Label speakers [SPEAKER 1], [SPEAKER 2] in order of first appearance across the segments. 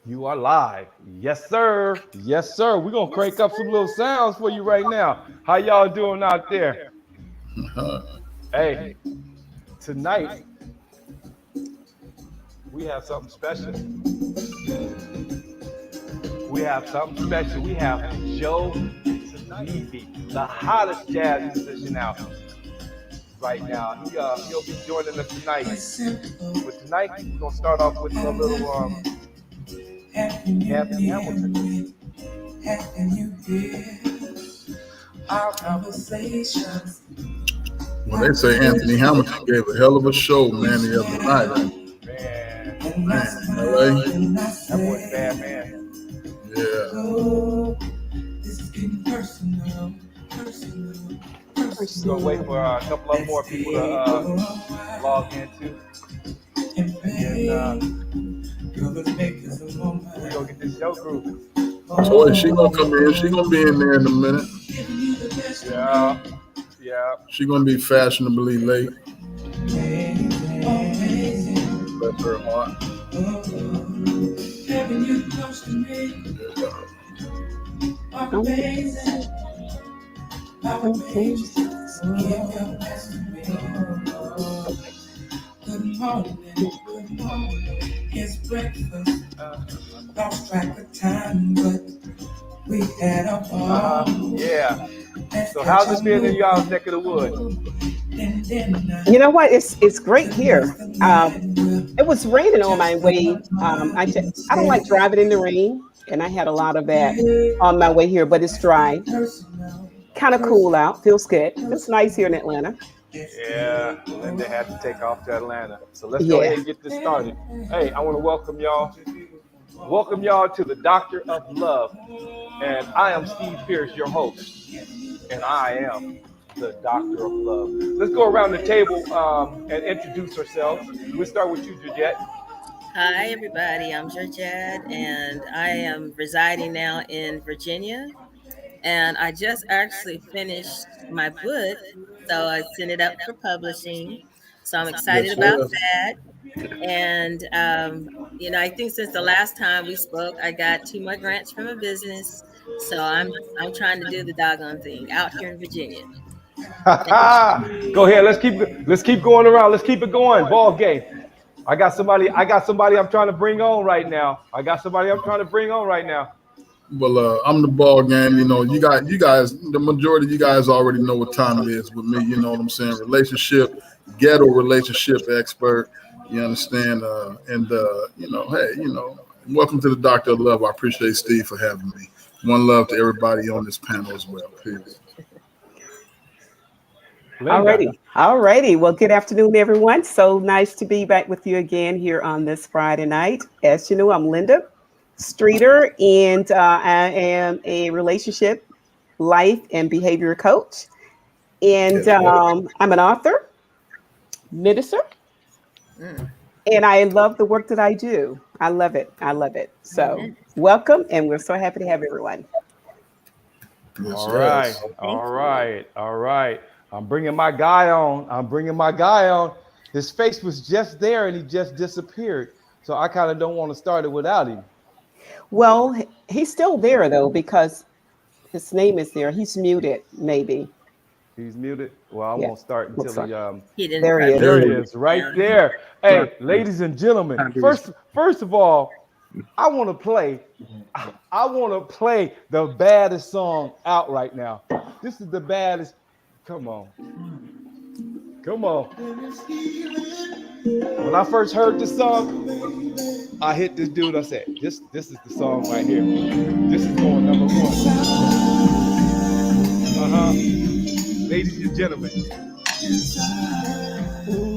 [SPEAKER 1] You are live. Yes, sir. Yes, sir. We're going to crank up some little sounds for you right now. How y'all doing out there? Hey, tonight we have something special. We have something special. We have Joe Leavy, the hottest jazz musician out right now. He'll be joining us tonight. But tonight, we're going to start off with a little Anthony Hamilton.
[SPEAKER 2] Our conversations. Well, they say Anthony Hamilton gave a hell of a show, man, the other night.
[SPEAKER 1] Man, that boy's bad, man.
[SPEAKER 2] Yeah.
[SPEAKER 3] This is getting personal.
[SPEAKER 1] We're gonna wait for a couple of more people to log in too. And we're gonna get this show grooving.
[SPEAKER 2] So she gonna come in. She gonna be in there in a minute.
[SPEAKER 1] Yeah.
[SPEAKER 2] She gonna be fashionably late. Bless her heart.
[SPEAKER 3] Having you close to me. Amazing. Good morning. It's breakfast. Lost track of time, but we had a ball.
[SPEAKER 1] Yeah. So how's it been in y'all's neck of the woods?
[SPEAKER 4] You know what? It's great here. It was raining on my way. I don't like driving in the rain, and I had a lot of that on my way here. But it's dry, kind of cool out. Feels good. It's nice here in Atlanta.
[SPEAKER 1] Yeah, Linda had to take off to Atlanta. So let's go ahead and get this started. Hey, I want to welcome y'all. Welcome y'all to the Doctor of Love. And I am Steve Pierce, your host. And I am the Doctor of Love. Let's go around the table and introduce ourselves. We'll start with you, Georgette.
[SPEAKER 5] Hi, everybody. I'm Georgette, and I am residing now in Virginia. And I just actually finished my book, so I sent it up for publishing. So I'm excited about that. And, I think since the last time we spoke, I got 2 more grants from a business. So I'm trying to do the doggone thing out here in Virginia.
[SPEAKER 1] Go ahead. Let's keep going around. Let's keep it going. Ball game. I got somebody I'm trying to bring on right now.
[SPEAKER 2] Well, I'm the ball game. You guys, the majority of you guys already know what time it is with me. You know what I'm saying? Ghetto relationship expert. You understand? Welcome to the Doctor of Love. I appreciate Steve for having me. One love to everybody on this panel as well. Peace.
[SPEAKER 4] Alrighty. Well, good afternoon, everyone. So nice to be back with you again here on this Friday night. As you know, I'm Linda Streeter, and I am a relationship, life, and behavior coach. And I'm an author, minister, and I love the work that I do. I love it. So welcome, and we're so happy to have everyone.
[SPEAKER 1] All right. I'm bringing my guy on. His face was just there, and he just disappeared. So I kind of don't want to start it without him.
[SPEAKER 4] Well, he's still there, though, because his name is there. He's muted, maybe.
[SPEAKER 1] He's muted? Well, I won't start until
[SPEAKER 4] there
[SPEAKER 1] he is, right there. Hey, ladies and gentlemen, first of all, I want to play the baddest song out right now. This is the baddest. Come on. When I first heard this song, I hit this dude. I said, this is the song right here. This is going number 1. Ladies and gentlemen,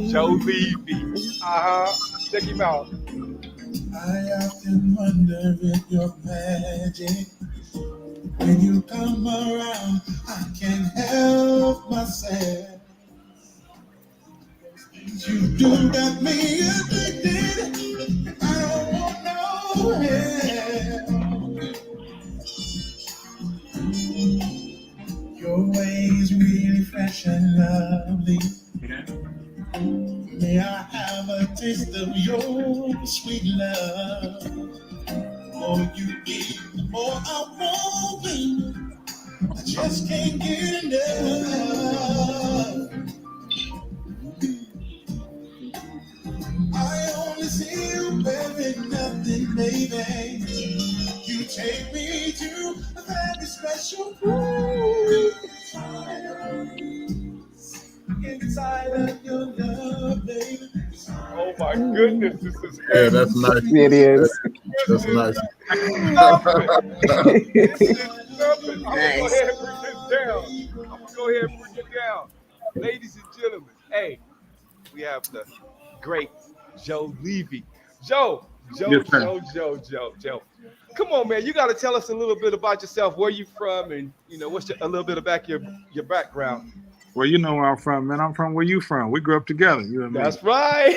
[SPEAKER 1] Joe Leavy. Check him out.
[SPEAKER 3] I often wonder if you're magic. When you come around, I can't help myself. You do got me addicted. I don't want no help. Your ways really fresh and lovely. May I have a taste of your sweet love? more you give, the more I want it. I just can't get enough. I only see you, baby, nothing, baby. You take me to a very special place inside of your love, baby.
[SPEAKER 1] Oh my goodness, this is
[SPEAKER 2] Yeah, that's nice.
[SPEAKER 4] It is.
[SPEAKER 2] That's nice.
[SPEAKER 1] This is something. I'm gonna go
[SPEAKER 5] Nice.
[SPEAKER 1] ahead and bring this down. I'm gonna go ahead and bring it down. Ladies and gentlemen, hey, we have the great Joe Leavy. Joe.
[SPEAKER 2] Yes, sir.
[SPEAKER 1] Joe. Come on, man. You got to tell us a little bit about yourself, where you from, and what's a little bit about your background.
[SPEAKER 6] Well, you know where I'm from, man. I'm from where you from. We grew up together. You and me.
[SPEAKER 1] That's right.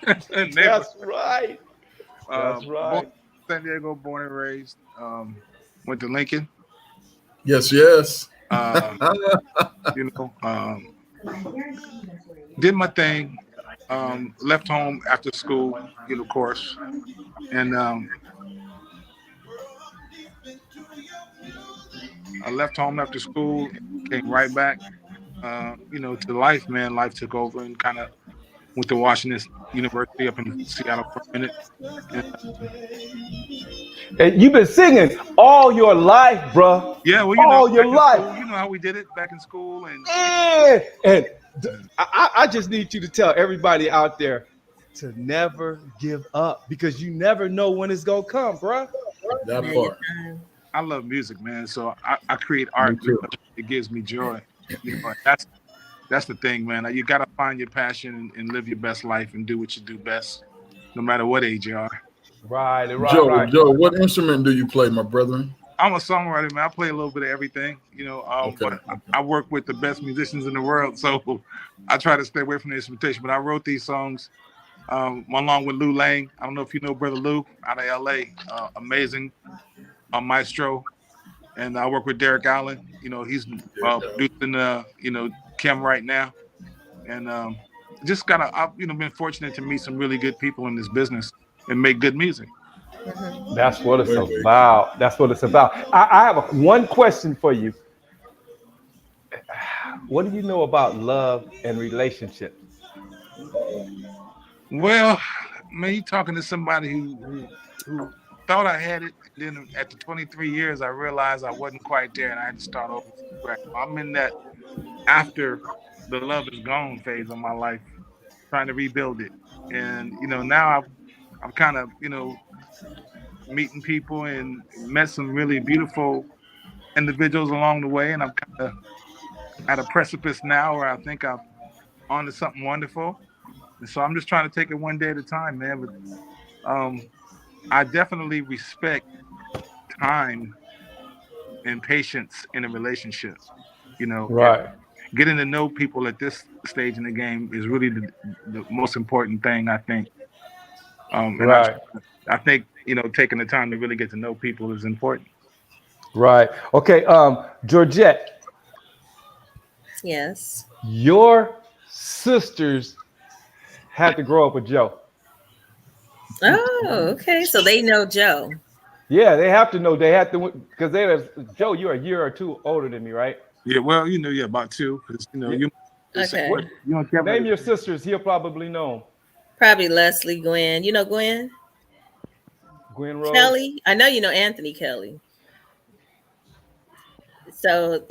[SPEAKER 6] Neighbor.
[SPEAKER 1] That's right. That's
[SPEAKER 6] Born
[SPEAKER 1] right.
[SPEAKER 6] in San Diego, born and raised. Went to Lincoln.
[SPEAKER 2] Yes.
[SPEAKER 6] Did my thing. Left home after school, of course, and I left home after school, came right back, to life, man. Life took over and kind of went to Washington University up in Seattle for a minute.
[SPEAKER 1] And you've been singing all your life, bro.
[SPEAKER 6] Yeah, well,
[SPEAKER 1] all your life.
[SPEAKER 6] School, you know how we did it back in school, and
[SPEAKER 1] I just need you to tell everybody out there to never give up, because you never know when it's gonna come, bro.
[SPEAKER 2] That part.
[SPEAKER 6] I love music, man. So I create art because it gives me joy. That's the thing, man. You gotta find your passion and live your best life and do what you do best, no matter what age you are.
[SPEAKER 1] Right.
[SPEAKER 2] Joe, what instrument do you play, my brother?
[SPEAKER 6] I'm a songwriter, man. I play a little bit of everything, but I work with the best musicians in the world, so I try to stay away from the instrumentation. But I wrote these songs along with Lou Lang. I don't know if you know Brother Lou out of LA, amazing maestro. And I work with Derek Allen. He's producing Kim right now. And I've been fortunate to meet some really good people in this business and make good music.
[SPEAKER 1] That's what it's about. That's what it's about. I have one question for you. What do you know about love and relationships?
[SPEAKER 6] Well, man, you're talking to somebody who thought I had it. Then at the 23 years, I realized I wasn't quite there, and I had to start over from scratch. I'm in that after the love is gone phase of my life, trying to rebuild it. And now I'm kind of meeting people and met some really beautiful individuals along the way, and I'm kind of at a precipice now where I think I'm onto something wonderful. And so I'm just trying to take it one day at a time, man. But I definitely respect time and patience in a relationship.
[SPEAKER 1] Right.
[SPEAKER 6] Getting to know people at this stage in the game is really the most important thing, I think.
[SPEAKER 1] Right.
[SPEAKER 6] I think taking the time to really get to know people is important.
[SPEAKER 1] Right. Okay. Georgette.
[SPEAKER 5] Yes.
[SPEAKER 1] Your sisters had to grow up with Joe.
[SPEAKER 5] Oh, okay. So they know Joe.
[SPEAKER 1] Yeah, they have to know. They have to, because Joe, you're a year or two older than me, right?
[SPEAKER 6] Yeah. Well, about two. You.
[SPEAKER 5] Okay.
[SPEAKER 1] Name your sisters. He'll probably know.
[SPEAKER 5] Probably Leslie, Gwen. You know Gwen?
[SPEAKER 1] Gwen Rose.
[SPEAKER 5] Kelly. I know you know Anthony Kelly. So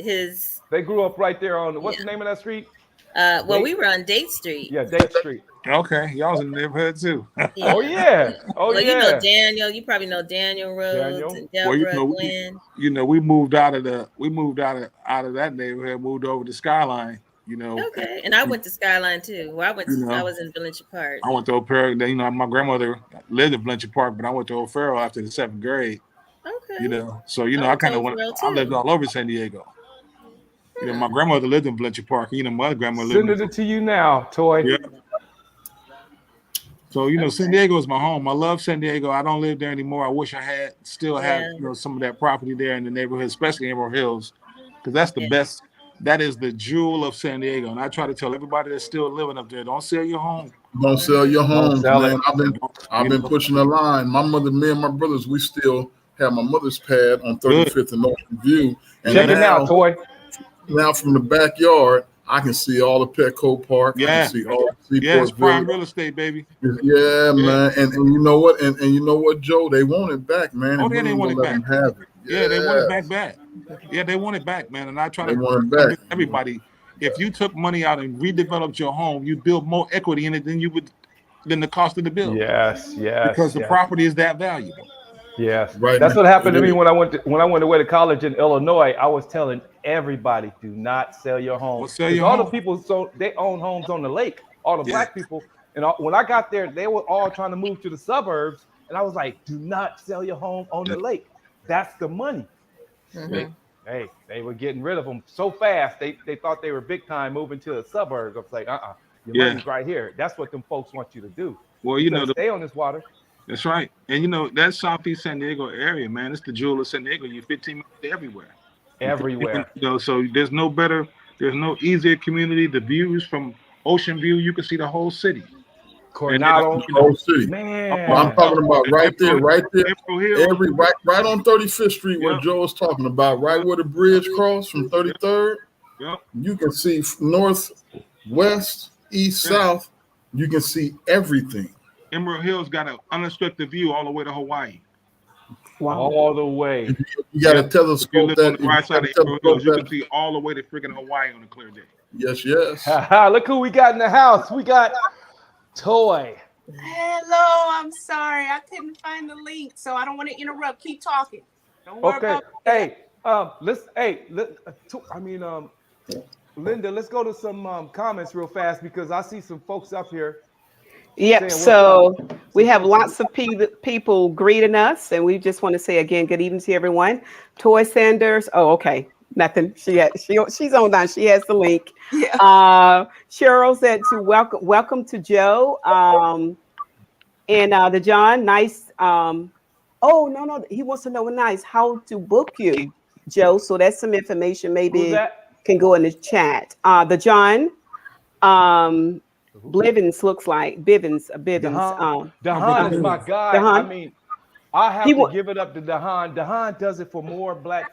[SPEAKER 1] they grew up right there on what's the name of that street?
[SPEAKER 5] We were on Date Street.
[SPEAKER 1] Yeah, Date Street.
[SPEAKER 6] Okay, y'all was in the neighborhood too.
[SPEAKER 1] Yeah. Oh yeah.
[SPEAKER 5] You know Daniel. You probably know Daniel Rhodes and Deborah, Gwen.
[SPEAKER 6] We moved out of that neighborhood, moved over to Skyline.
[SPEAKER 5] Okay, and I went to Skyline too. Well, I was in Village Park.
[SPEAKER 6] I went to O'Farrell. My grandmother lived in Village Park, but I went to O'Farrell after the 7th grade.
[SPEAKER 5] Okay.
[SPEAKER 6] So I kind of went. I lived all over San Diego. My grandmother lived in Village Park. My other grandmother lived.
[SPEAKER 1] Sending it to you now, Toi.
[SPEAKER 6] Yeah. So San Diego is my home. I love San Diego. I don't live there anymore. I wish I still had some of that property there in the neighborhood, especially Emerald Hills, because that's the best. That is the jewel of San Diego, and I try to tell everybody that's still living up there: don't sell your home.
[SPEAKER 2] Don't sell your home, man. I've been pushing the line. My mother, me and my brothers, we still have my mother's pad on 35th and Ocean View. And
[SPEAKER 1] Check it out, Toi.
[SPEAKER 2] Now from the backyard, I can see all the Petco Park. I can see all the Seaport
[SPEAKER 6] it's prime
[SPEAKER 2] Village.
[SPEAKER 6] real estate, baby.
[SPEAKER 2] Yeah, man. And you know what? And you know what, Joe? They want it back, man.
[SPEAKER 6] Oh,
[SPEAKER 2] And
[SPEAKER 6] yeah, they
[SPEAKER 2] we
[SPEAKER 6] want
[SPEAKER 2] ain't
[SPEAKER 6] it
[SPEAKER 2] gonna let
[SPEAKER 6] back.
[SPEAKER 2] them have it.
[SPEAKER 6] Yeah, they want it back. Yeah, they want it back, man. And I try
[SPEAKER 2] They
[SPEAKER 6] to
[SPEAKER 2] want it back.
[SPEAKER 6] everybody. If you took money out and redeveloped your home, you build more equity in it than the cost of the build.
[SPEAKER 1] Yes,
[SPEAKER 6] Because the property is that valuable.
[SPEAKER 1] Yes,
[SPEAKER 2] Right.
[SPEAKER 1] That's what happened to me when I went away to college in Illinois. I was telling everybody, do not sell your home.
[SPEAKER 6] Well, sell your
[SPEAKER 1] all
[SPEAKER 6] home.
[SPEAKER 1] the people, they own homes on the lake. All the black people, and when I got there, they were all trying to move to the suburbs, and I was like, do not sell your home on the lake. That's the money.
[SPEAKER 5] Mhm.
[SPEAKER 1] Hey, they were getting rid of them so fast. They thought they were big time moving to the suburbs. I was like, your money's right here. That's what them folks want you to do.
[SPEAKER 6] Well, you know,
[SPEAKER 1] stay on this water.
[SPEAKER 6] That's right. And you know, that Southeast San Diego area, man, it's the jewel of San Diego. You're 15 minutes everywhere.
[SPEAKER 1] Everywhere.
[SPEAKER 6] You know, so there's no easier community. The views from Ocean View, you can see the whole city.
[SPEAKER 1] Coronado,
[SPEAKER 2] The whole city.
[SPEAKER 1] man.
[SPEAKER 2] I'm talking about right there. Right on 35th Street, where
[SPEAKER 6] Yep.
[SPEAKER 2] Joe was talking about, right where the bridge crossed from 33rd.
[SPEAKER 6] Yep.
[SPEAKER 2] You can see north, west, east, south. You can see everything.
[SPEAKER 6] Emerald Hills got an unobstructed view all the way to Hawaii.
[SPEAKER 4] Wow.
[SPEAKER 1] All the way.
[SPEAKER 2] You got to
[SPEAKER 6] If you
[SPEAKER 2] telescope
[SPEAKER 6] live
[SPEAKER 2] that.
[SPEAKER 6] on the right side of Emerald Hills, you can see all the way to freaking Hawaii on a clear day.
[SPEAKER 2] Yes, yes.
[SPEAKER 1] Look who we got in the house. We got Toi.
[SPEAKER 7] Hello, I'm sorry. I couldn't find the link, so I don't want to interrupt. Keep talking. Don't worry
[SPEAKER 1] Okay.
[SPEAKER 7] about
[SPEAKER 1] Linda, let's go to some comments real fast because I see some folks up here.
[SPEAKER 4] Yep. So we have lots of people greeting us, and we just want to say again, good evening to everyone. Toi Sanders. Oh, okay. Nothing. She's on down. She has the link.
[SPEAKER 7] Yeah.
[SPEAKER 4] Cheryl said to welcome to Joe. And the John, nice. Oh no, he wants to know nice how to book you, Joe. So that's some information maybe can go in the chat. The John, Blivens looks like Bivens.
[SPEAKER 1] Dahan is my guy.
[SPEAKER 4] Dahan.
[SPEAKER 1] I mean, I have to give it up to Dahan. Dahan does it for more black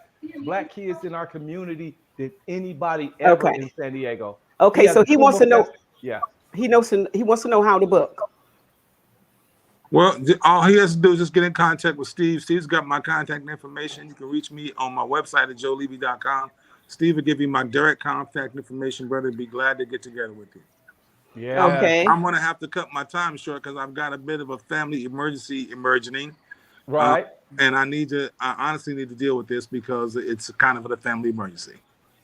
[SPEAKER 1] kids in our community than anybody ever in San Diego.
[SPEAKER 4] Okay, so he wants to know.
[SPEAKER 1] Yeah,
[SPEAKER 4] he wants to know how to book.
[SPEAKER 6] Well, all he has to do is just get in contact with Steve. Steve's got my contact information. You can reach me on my website at joeleavy.com. Steve will give you my direct contact information, brother. Be glad to get together with you.
[SPEAKER 1] Yeah.
[SPEAKER 4] Okay.
[SPEAKER 6] I'm going to have to cut my time short because I've got a bit of a family emergency emerging.
[SPEAKER 1] Right.
[SPEAKER 6] And I honestly need to deal with this because it's kind of a family emergency.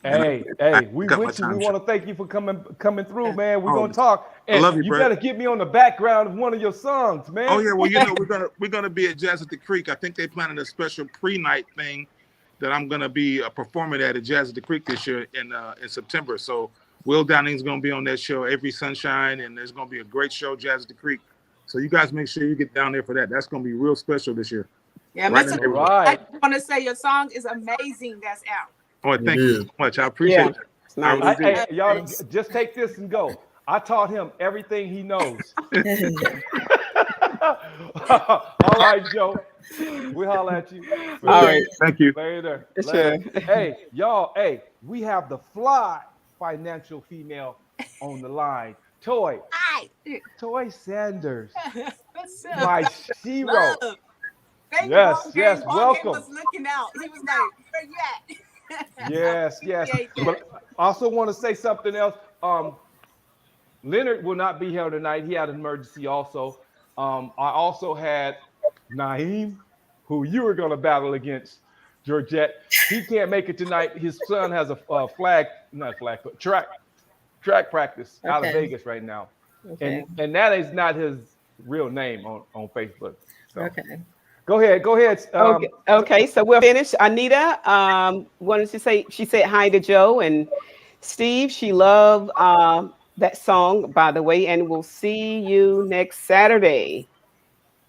[SPEAKER 1] Hey, we with you. We want to thank you for coming through, man. We're gonna talk. And
[SPEAKER 6] I love you,
[SPEAKER 1] you
[SPEAKER 6] bro.
[SPEAKER 1] better get me on the background of one of your songs, man.
[SPEAKER 6] Oh yeah, well you know we're gonna be at Jazz at the Creek. I think they're planning a special pre-night thing that I'm gonna be performing at Jazz at the Creek this year in September. So Will Downing's gonna be on that show every sunshine, and there's gonna be a great show, Jazz at the Creek. So you guys make sure you get down there for that. That's gonna be real special this year.
[SPEAKER 7] Yeah,
[SPEAKER 6] right.
[SPEAKER 7] I want to say your song is amazing. That's out.
[SPEAKER 6] Oh, thank you so much. I appreciate it.
[SPEAKER 4] Nice.
[SPEAKER 1] Hey, y'all, just take this and go. I taught him everything he knows. All right, Joe. We'll holler at you.
[SPEAKER 4] All right.
[SPEAKER 6] Thank you.
[SPEAKER 1] Later.
[SPEAKER 4] Sure.
[SPEAKER 1] Hey, y'all. Hey, we have the fly financial female on the line. Toi Sanders,
[SPEAKER 7] What's
[SPEAKER 1] my
[SPEAKER 7] up?
[SPEAKER 1] hero.
[SPEAKER 7] Love. Thank
[SPEAKER 1] Yes,
[SPEAKER 7] you,
[SPEAKER 1] yes,
[SPEAKER 7] Ball
[SPEAKER 1] welcome.
[SPEAKER 7] was looking out. He was like, where you at?
[SPEAKER 1] Yes. But I also want to say something else. Leonard will not be here tonight. He had an emergency also. I also had Naeem, who you were going to battle against, Georgette. He can't make it tonight. His son has a track practice out of Vegas right now.
[SPEAKER 5] Okay.
[SPEAKER 1] And that is not his real name on Facebook. So.
[SPEAKER 5] Okay.
[SPEAKER 1] Go ahead.
[SPEAKER 4] Okay, so we're finished. Anita wanted to say, she said hi to Joe and Steve. She loved that song, by the way, and we'll see you next Saturday.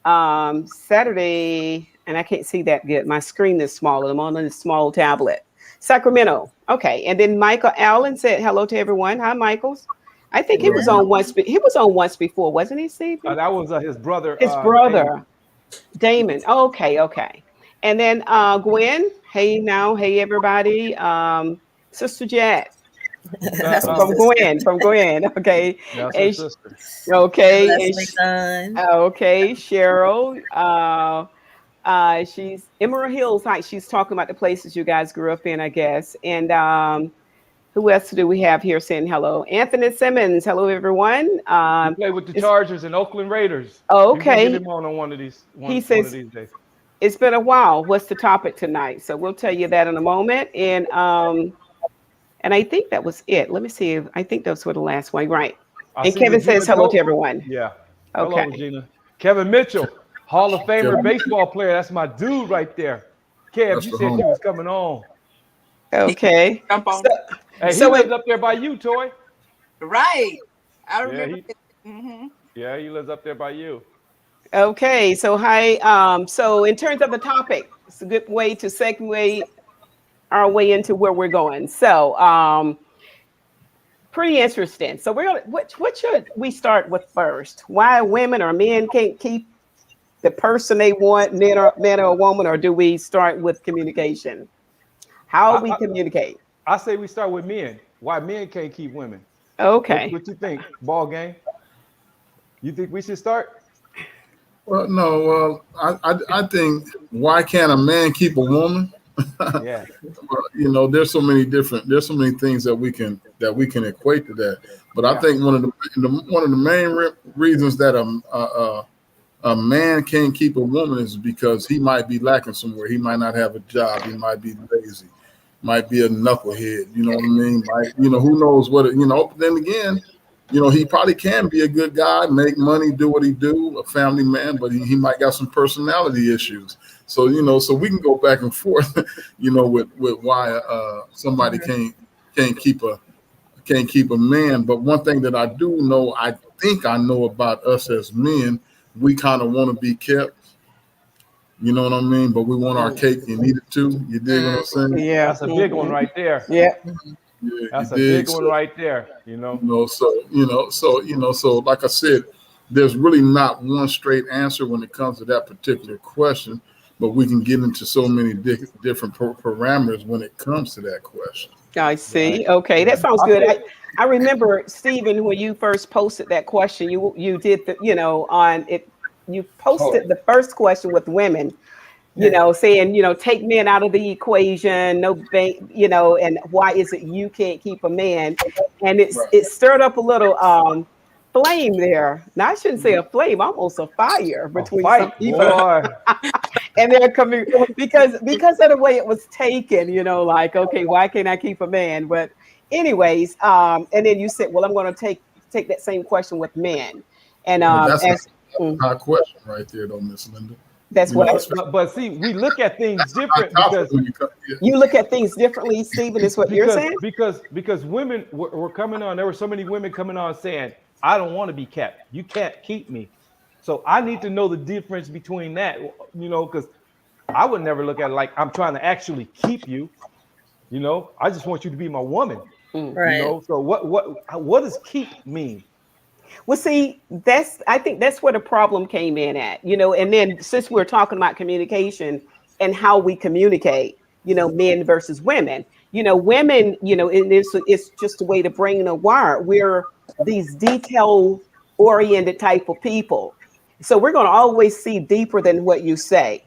[SPEAKER 4] Saturday, and I can't see that good. My screen is smaller. I'm on a small tablet. Sacramento. Okay, and then Michael Allen said hello to everyone. Hi, Michaels. I think he was on once. He was on once before, wasn't he, Steve?
[SPEAKER 1] That was his brother.
[SPEAKER 4] His brother. Damon. Okay. And then Gwen, hey now, hey everybody. Sister Jet
[SPEAKER 5] That's my
[SPEAKER 4] from
[SPEAKER 5] sister.
[SPEAKER 4] Gwen. Okay.
[SPEAKER 1] That's her
[SPEAKER 4] And
[SPEAKER 1] sister.
[SPEAKER 4] okay.
[SPEAKER 5] Leslie son.
[SPEAKER 4] Okay, Cheryl. She's Emerald Hills Heights. She's talking about the places you guys grew up in, I guess. And who else do we have here saying hello? Anthony Simmons. Hello, everyone.
[SPEAKER 1] He played with the Chargers and Oakland Raiders. We're gonna get
[SPEAKER 4] Okay.
[SPEAKER 1] him on one of these
[SPEAKER 4] He
[SPEAKER 1] one
[SPEAKER 4] says
[SPEAKER 1] of these days.
[SPEAKER 4] it's been a while. What's the topic tonight? So we'll tell you that in a moment. And I think that was it. Let me see. I think those were the last one. Right.
[SPEAKER 1] I
[SPEAKER 4] And
[SPEAKER 1] see
[SPEAKER 4] Kevin
[SPEAKER 1] Regina
[SPEAKER 4] says hello to
[SPEAKER 1] Joe.
[SPEAKER 4] everyone.
[SPEAKER 1] Yeah.
[SPEAKER 4] Okay.
[SPEAKER 1] Hello, Regina. Kevin Mitchell, Hall of Famer
[SPEAKER 2] Kevin.
[SPEAKER 1] baseball player. That's my dude right there. Kev,
[SPEAKER 2] That's
[SPEAKER 1] you
[SPEAKER 2] the
[SPEAKER 1] said
[SPEAKER 2] homie.
[SPEAKER 1] you was coming on.
[SPEAKER 4] Okay.
[SPEAKER 7] Jump on.
[SPEAKER 1] Hey, he
[SPEAKER 4] So
[SPEAKER 1] lives up there by you, Toy.
[SPEAKER 7] Right. I
[SPEAKER 1] Yeah,
[SPEAKER 7] remember.
[SPEAKER 1] he, yeah, he lives up there by you.
[SPEAKER 4] Okay, so hi. So in terms of the topic, it's a good way to segue our way into where we're going. So pretty interesting. So we're gonna what should we start with first? Why women or men can't keep the person they want, man or a woman, or do we start with communication? How we communicate?
[SPEAKER 1] I say we start with men. Why men can't keep women?
[SPEAKER 4] Okay.
[SPEAKER 1] What you think, ball game? You think we should start?
[SPEAKER 2] Well, no. Well, I think why can't a man keep a woman?
[SPEAKER 1] Yeah.
[SPEAKER 2] Well, there's so many things that we can equate to that. But I think one of the main reasons that a man can't keep a woman is because he might be lacking somewhere. He might not have a job. He might be lazy. Might be a knucklehead. You know what I mean? Who knows what it. But then again, he probably can be a good guy, make money, do what he do, a family man, but he might got some personality issues. So, so we can go back and forth, with why somebody can't keep a man. But one thing that I do know, I think I know about us as men, we kind of want to be kept. You know what I mean? But we want our cake and eat it too. You dig what I'm saying?
[SPEAKER 4] Yeah.
[SPEAKER 1] That's a big one right there.
[SPEAKER 4] Yeah.
[SPEAKER 2] Yeah,
[SPEAKER 1] That's a
[SPEAKER 2] dig?
[SPEAKER 1] big one right there.
[SPEAKER 2] So like I said, there's really not one straight answer when it comes to that particular question, but we can get into so many different parameters when it comes to that question.
[SPEAKER 4] I see. Okay, that sounds good. I remember, Stephen, when you first posted that question, you did on it. You posted the first question with women, saying, take men out of the equation, and why is it you can't keep a man? And it stirred up a little flame there. Now I shouldn't say a flame, almost a fire between some people. And they're coming because of the way it was taken, like, okay, why can't I keep a man? But anyways, and then you said, well, I'm going to take that same question with men. And
[SPEAKER 2] that's a hard question right there, though, Miss Linda.
[SPEAKER 4] That's what.
[SPEAKER 1] But see, we look at things different because
[SPEAKER 4] you look at things differently, Stephen. Is what you're saying?
[SPEAKER 1] Because women were coming on. There were so many women coming on saying, "I don't want to be kept. You can't keep me." So I need to know the difference between that, because I would never look at it like I'm trying to actually keep you. I just want you to be my woman.
[SPEAKER 5] Right.
[SPEAKER 1] So what does keep mean?
[SPEAKER 4] Well, see, I think that's where the problem came in at, and then since we're talking about communication and how we communicate, men versus women, women, it's just a way to bring the wire. We're these detail oriented type of people. So we're going to always see deeper than what you say.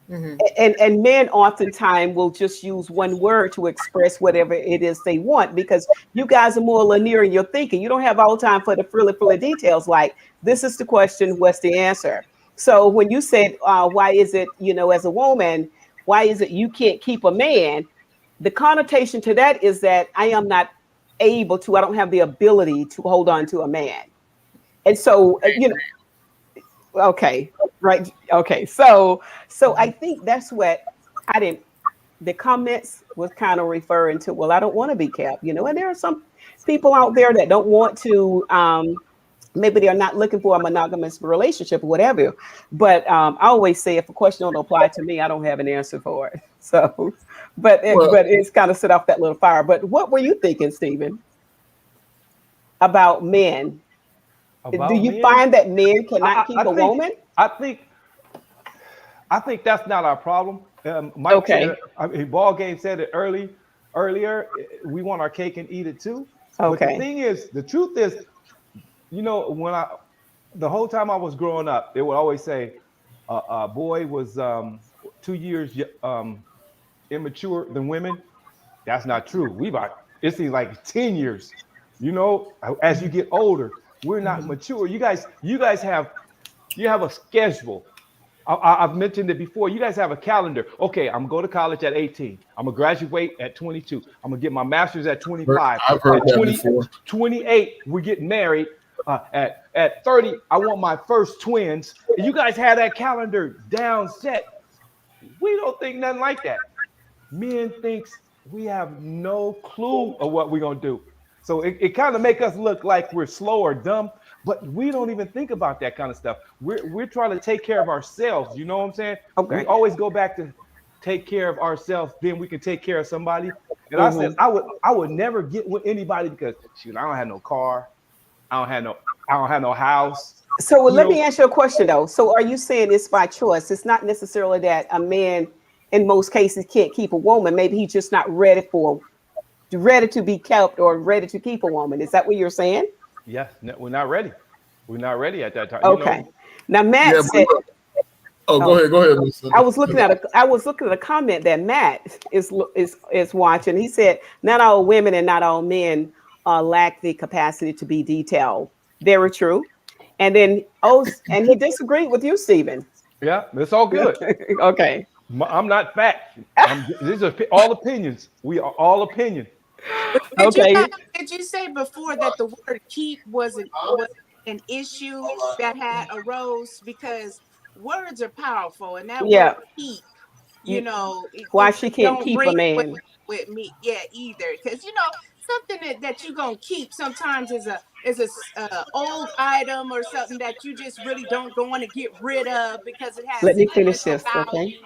[SPEAKER 4] Mm-hmm. And men oftentimes will just use one word to express whatever it is they want, because you guys are more linear in your thinking. You don't have all time for the frilly details. Like, this is the question, what's the answer? So when you said, why is it, as a woman, why is it you can't keep a man? The connotation to that is that I am not able to, I don't have the ability to hold on to a man. And so, okay, right. Okay. So I think that's what the comments was kind of referring to, well, I don't want to be kept, and there are some people out there that don't want to, maybe they're not looking for a monogamous relationship or whatever. But I always say, if a question don't apply to me, I don't have an answer for it. So, but it's kind of set off that little fire. But what were you thinking, Stephen, about men? Do you find that men cannot keep a woman?
[SPEAKER 1] I think I think that's not our problem. Mike
[SPEAKER 4] Okay.
[SPEAKER 1] said, I mean, Ball Game said it earlier. We want our cake and eat it too. But the
[SPEAKER 4] Okay.
[SPEAKER 1] thing is, the truth is, you know, the whole time I was growing up, they would always say, a boy was 2 years immature than women. That's not true. It seems like 10 years. You know, as you get older, we're not mature. You guys have a schedule. I've mentioned it before. You guys have a calendar. Okay, I'm going to go to college at 18. I'm gonna graduate at 22. I'm gonna get my master's at 25.
[SPEAKER 2] I've heard
[SPEAKER 1] At
[SPEAKER 2] that before.
[SPEAKER 1] 28, we're getting married. At 30, I want my first twins. You guys have that calendar down set. We don't think nothing like that. Men thinks we have no clue of what we're gonna do. So it kind of make us look like we're slow or dumb, but we don't even think about that kind of stuff. We're trying to take care of ourselves. You know what I'm saying?
[SPEAKER 4] Okay.
[SPEAKER 1] We always go back to take care of ourselves, then we can take care of somebody. And I said I would never get with anybody because shoot, I don't have no car, I don't have no house.
[SPEAKER 4] So let me ask you a question though. So are you saying it's by choice? It's not necessarily that a man in most cases can't keep a woman. Maybe he's just not ready to be kept or ready to keep a woman. Is that what you're saying?
[SPEAKER 1] Yes, we're not ready. We're not ready at that time.
[SPEAKER 4] Okay.
[SPEAKER 1] You know?
[SPEAKER 4] Now Matt said.
[SPEAKER 2] Go ahead. Listen.
[SPEAKER 4] I was looking at a comment that Matt is watching. He said, "Not all women and not all men lack the capacity to be detailed." Very true. And then and he disagreed with you, Stephen.
[SPEAKER 1] Yeah, it's all good.
[SPEAKER 4] Okay.
[SPEAKER 1] I'm not fact. These are all opinions. We are all opinion.
[SPEAKER 7] Did you say before that the word keep was an issue that had arose because words are powerful and that word keep, you know,
[SPEAKER 4] why she can't keep a man
[SPEAKER 7] with me, either, because you know something that you're gonna keep sometimes is a old item or something that you just really don't want to get rid of because it has.
[SPEAKER 4] Let me finish this, okay?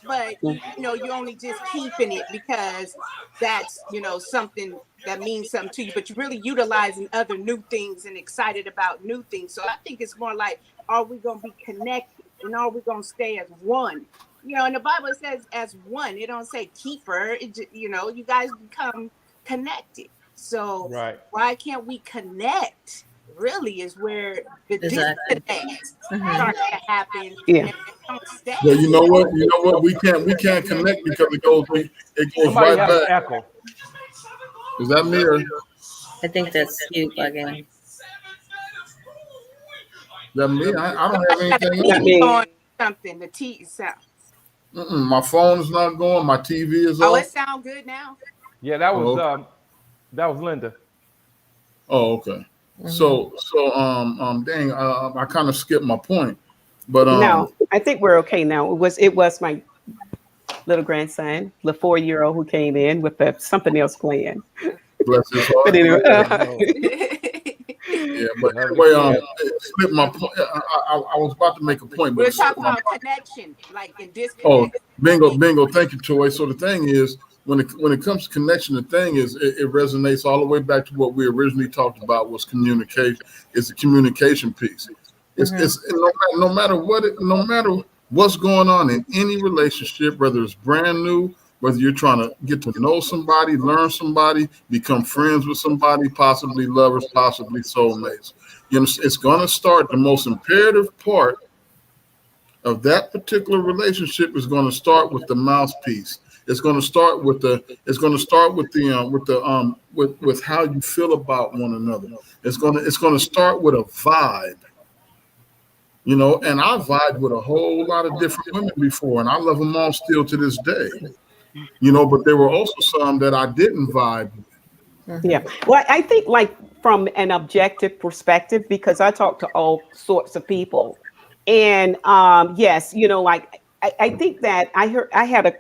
[SPEAKER 7] But you know, you're only just keeping it because that's, you know, something that means something to you, but you're really utilizing other new things and excited about new things. So I think it's more like, are we going to be connected and are we going to stay as one? You know, and the Bible says as one. It don't say keeper. You know, you guys become connected. So why can't we connect? Really is where the disconnect starts to happen.
[SPEAKER 4] Yeah.
[SPEAKER 2] Well, you know what? We can't connect because it goes
[SPEAKER 1] Somebody
[SPEAKER 2] right back.
[SPEAKER 1] Echo.
[SPEAKER 2] Is that me or?
[SPEAKER 5] I think that's you again.
[SPEAKER 2] That me? I don't have anything.
[SPEAKER 4] Not me.
[SPEAKER 7] Something. The T sound.
[SPEAKER 2] My phone is not going. My TV is off.
[SPEAKER 7] It sound good now.
[SPEAKER 1] Yeah, that was Linda.
[SPEAKER 2] Oh, okay. So dang, I kind of skipped my point, but
[SPEAKER 4] no, I think we're okay now. It was my little grandson, the 4-year-old who came in with something else playing.
[SPEAKER 2] Bless his heart.
[SPEAKER 4] But anyway,
[SPEAKER 2] but anyway, slipped my point. I was about to make a point, but
[SPEAKER 7] we're talking about connection, like in disconnect.
[SPEAKER 2] Oh, bingo! Thank you, Toi. So the thing is, when it comes to connection, the thing is, it resonates all the way back to what we originally talked about was communication. It's a communication piece. It's no matter what's going on in any relationship, whether it's brand new, whether you're trying to get to know somebody, learn somebody, become friends with somebody, possibly lovers, possibly soulmates. You know, it's going to start. The most imperative part of that particular relationship is going to start with the mouthpiece. It's going to start with how you feel about one another. It's going to start with a vibe. You know, and I vibed with a whole lot of different women before, and I love them all still to this day. You know, but there were also some that I didn't vibe with.
[SPEAKER 4] Yeah. Well, I think like from an objective perspective, because I talk to all sorts of people, and yes, you know, like I think that I had a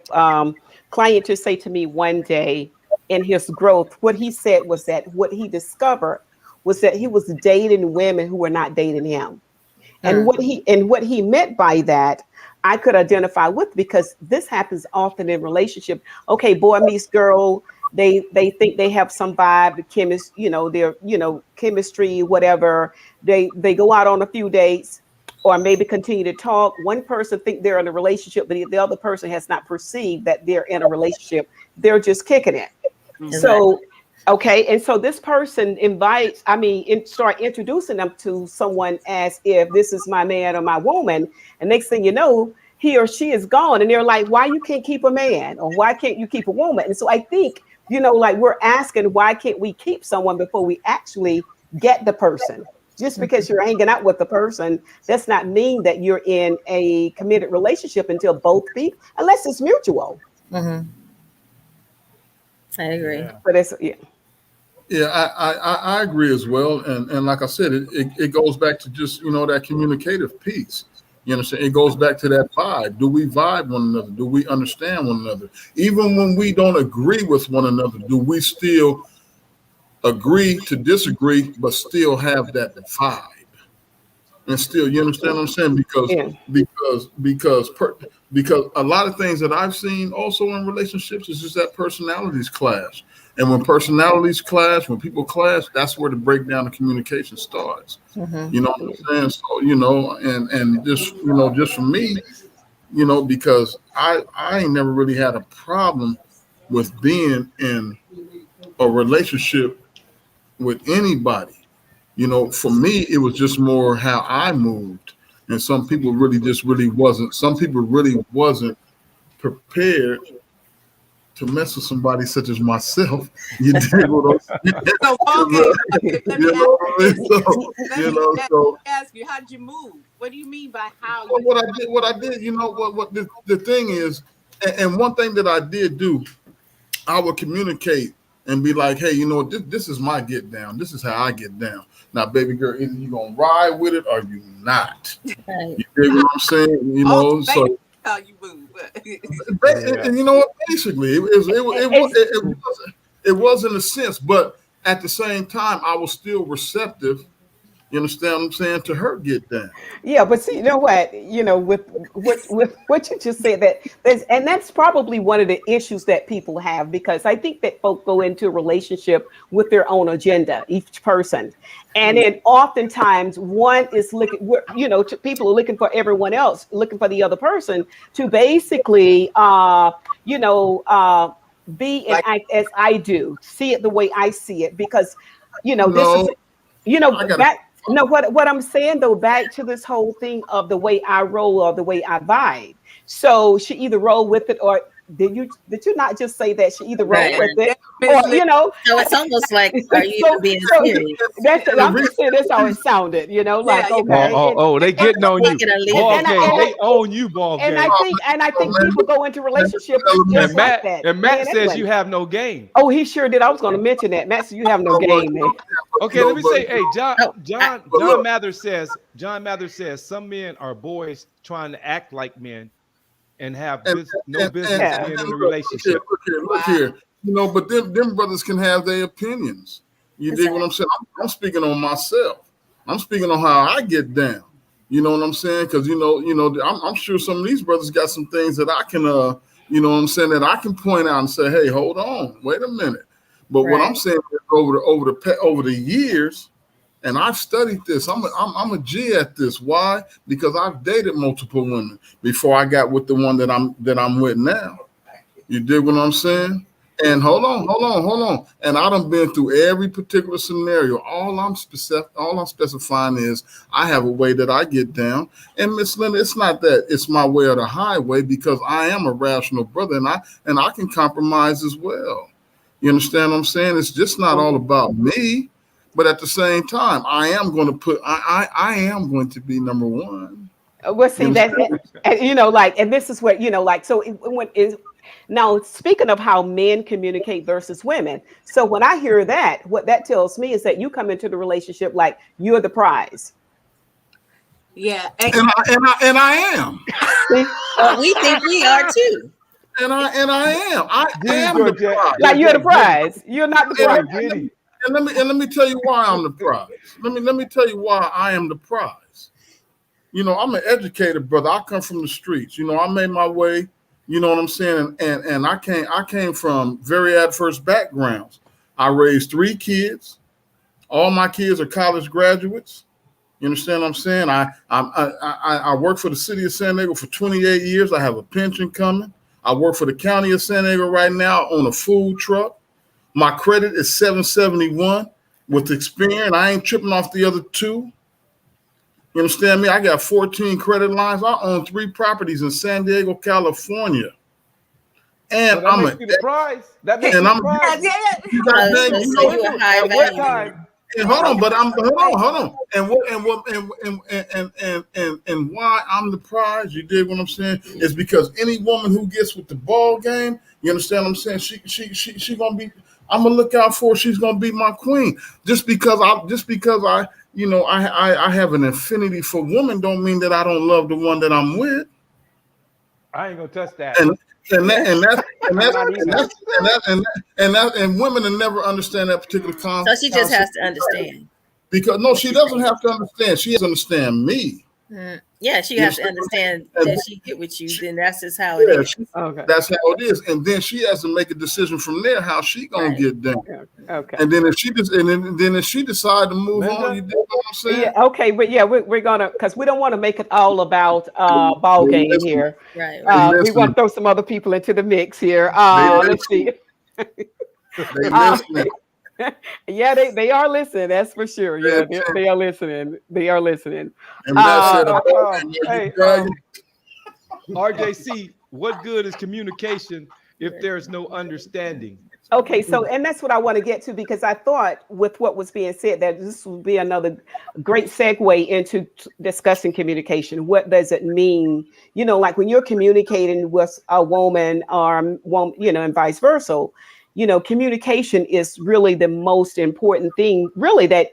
[SPEAKER 4] client to say to me one day in his growth, what he said was that what he discovered was that he was dating women who were not dating him. And what he meant by that, I could identify with, because this happens often in relationship. Okay, boy meets girl, they think they have some vibe, chemistry, chemistry, whatever. They go out on a few dates. or maybe continue to talk. One person think they're in a relationship, but the other person has not perceived that they're in a relationship. They're just kicking it. So, okay. And so this person start introducing them to someone as if this is my man or my woman. And next thing you know, he or she is gone. And they're like, why you can't keep a man? Or why can't you keep a woman? And so I think, like we're asking, why can't we keep someone before we actually get the person? Just because you're hanging out with the person does not mean that you're in a committed relationship until both people, unless it's mutual.
[SPEAKER 5] I agree.
[SPEAKER 4] But it's
[SPEAKER 2] I agree as well. And like I said, it goes back to just, that communicative piece. You understand? It goes back to that vibe. Do we vibe one another? Do we understand one another? Even when we don't agree with one another, do we still agree to disagree, but still have that vibe? And still, you understand what I'm saying? Because a lot of things that I've seen also in relationships is just that personalities clash. And when personalities clash, when people clash, that's where the breakdown of communication starts. You know what I'm saying? So, and just, just for me, because I ain't never really had a problem with being in a relationship with anybody. For me, it was just more how I moved. And some people really wasn't prepared to mess with somebody such as myself. You dig what I'm saying?
[SPEAKER 7] So, okay, let me
[SPEAKER 2] So
[SPEAKER 7] ask you, how did you move? What do you mean by how you
[SPEAKER 2] what I did, what the thing is, and one thing that I did do, I would communicate and be like, hey, this is my get down. This is how I get down. Now, baby girl, either you gonna ride with it or you not.
[SPEAKER 5] Right.
[SPEAKER 2] You dig what I'm saying? So
[SPEAKER 7] how you move.
[SPEAKER 2] And you know what? Basically, it was in a sense, but at the same time, I was still receptive. You understand what I'm saying? To her get down.
[SPEAKER 4] Yeah, but see, you know what? With what you just said, that's probably one of the issues that people have, because I think that folk go into a relationship with their own agenda, each person, and then oftentimes one is looking. People are looking for everyone else, looking for the other person to basically, be and act as I do, see it the way I see it, because this is No, what I'm saying though, back to this whole thing of the way I roll or the way I vibe. So she either roll with it, or did you not just say that she either roll with it, or
[SPEAKER 5] So it's almost like, are you even being serious?
[SPEAKER 4] I'm just saying that's how it sounded, like okay.
[SPEAKER 1] They getting on you. Ball game. They own you, ball game.
[SPEAKER 4] And I think people go into relationships just like that.
[SPEAKER 1] And Matt says you have no game.
[SPEAKER 4] Oh, he sure did. I was going to mention that. Matt said you have no game, man.
[SPEAKER 1] Okay, let me say, hey, John Mather says some men are boys trying to act like men and have no business being in a relationship.
[SPEAKER 2] Look here. But them brothers can have their opinions. You dig what I'm saying? I'm speaking on myself. I'm speaking on how I get down. You know what I'm saying? Because I'm sure some of these brothers got some things that I can, that I can point out and say, hey, hold on, wait a minute. But what I'm saying is over the years, and I've studied this. I'm a G at this. Why? Because I've dated multiple women before I got with the one that I'm with now. You dig what I'm saying? And hold on. And I done been through every particular scenario. All I'm specifying is I have a way that I get down. And Miss Linda, it's not that it's my way or the highway, because I am a rational brother, and I can compromise as well. You understand what I'm saying? It's just not all about me. But at the same time, I am going to be number one.
[SPEAKER 4] Well, see that, and this is what so when is now speaking of how men communicate versus women. So when I hear that, what that tells me is that you come into the relationship like you're the prize.
[SPEAKER 7] Yeah,
[SPEAKER 2] and I am.
[SPEAKER 5] We think we are too.
[SPEAKER 2] And I am. I am the prize.
[SPEAKER 4] Like you're the prize. You're not the prize.
[SPEAKER 2] And let me tell you why I'm the prize. Let me tell you why I am the prize. I'm an educated brother. I come from the streets. I made my way. You know what I'm saying? And I came from very adverse backgrounds. I raised 3 kids. All my kids are college graduates. You understand what I'm saying? I work for the city of San Diego for 28 years. I have a pension coming. I work for the county of San Diego right now on a food truck. My credit is 771 with Experian. I ain't tripping off the other two. You understand me? I got 14 credit lines. I own 3 properties in San Diego, California. And
[SPEAKER 1] So that makes you the prize. That makes you the prize.
[SPEAKER 2] You got that, you know,
[SPEAKER 5] you a high
[SPEAKER 1] At what
[SPEAKER 5] value.
[SPEAKER 1] time?
[SPEAKER 2] and hold on, but hold on. And why I'm the prize, you dig what I'm saying? Is because any woman who gets with the ball game, you understand what I'm saying? She gonna be, I'm gonna look out for her. She's gonna be my queen. Just because I you know, I have an affinity for women don't mean that I don't love the one that I'm with.
[SPEAKER 1] I ain't gonna touch that.
[SPEAKER 2] And women will never understand that particular concept.
[SPEAKER 5] So she just has to understand.
[SPEAKER 2] Because no, she doesn't have to understand. She has to understand me.
[SPEAKER 5] Yeah, she has to understand that she get with you. Then that's just how it is.
[SPEAKER 4] Okay.
[SPEAKER 2] That's how it is. And then she has to make a decision from there how she gonna get done.
[SPEAKER 4] Okay.
[SPEAKER 2] And then if she just then if she decide to move
[SPEAKER 1] Linda?
[SPEAKER 2] on, you dig what I'm saying?
[SPEAKER 4] Yeah. Okay. But yeah, we're gonna, because we don't want to make it all about ball game here.
[SPEAKER 5] Right.
[SPEAKER 4] We want to throw some other people into the mix here. Let's see.
[SPEAKER 2] They listening.
[SPEAKER 4] Yeah, they are listening. That's for sure. Yeah, they are listening. They are listening.
[SPEAKER 2] And that
[SPEAKER 1] Hey, RJC, what good is communication if there's no understanding?
[SPEAKER 4] Okay, so, and that's what I want to get to, because I thought with what was being said that this would be another great segue into discussing communication. What does it mean? You know, like when you're communicating with a woman or you know, and vice versa, you know, communication is really the most important thing, really, that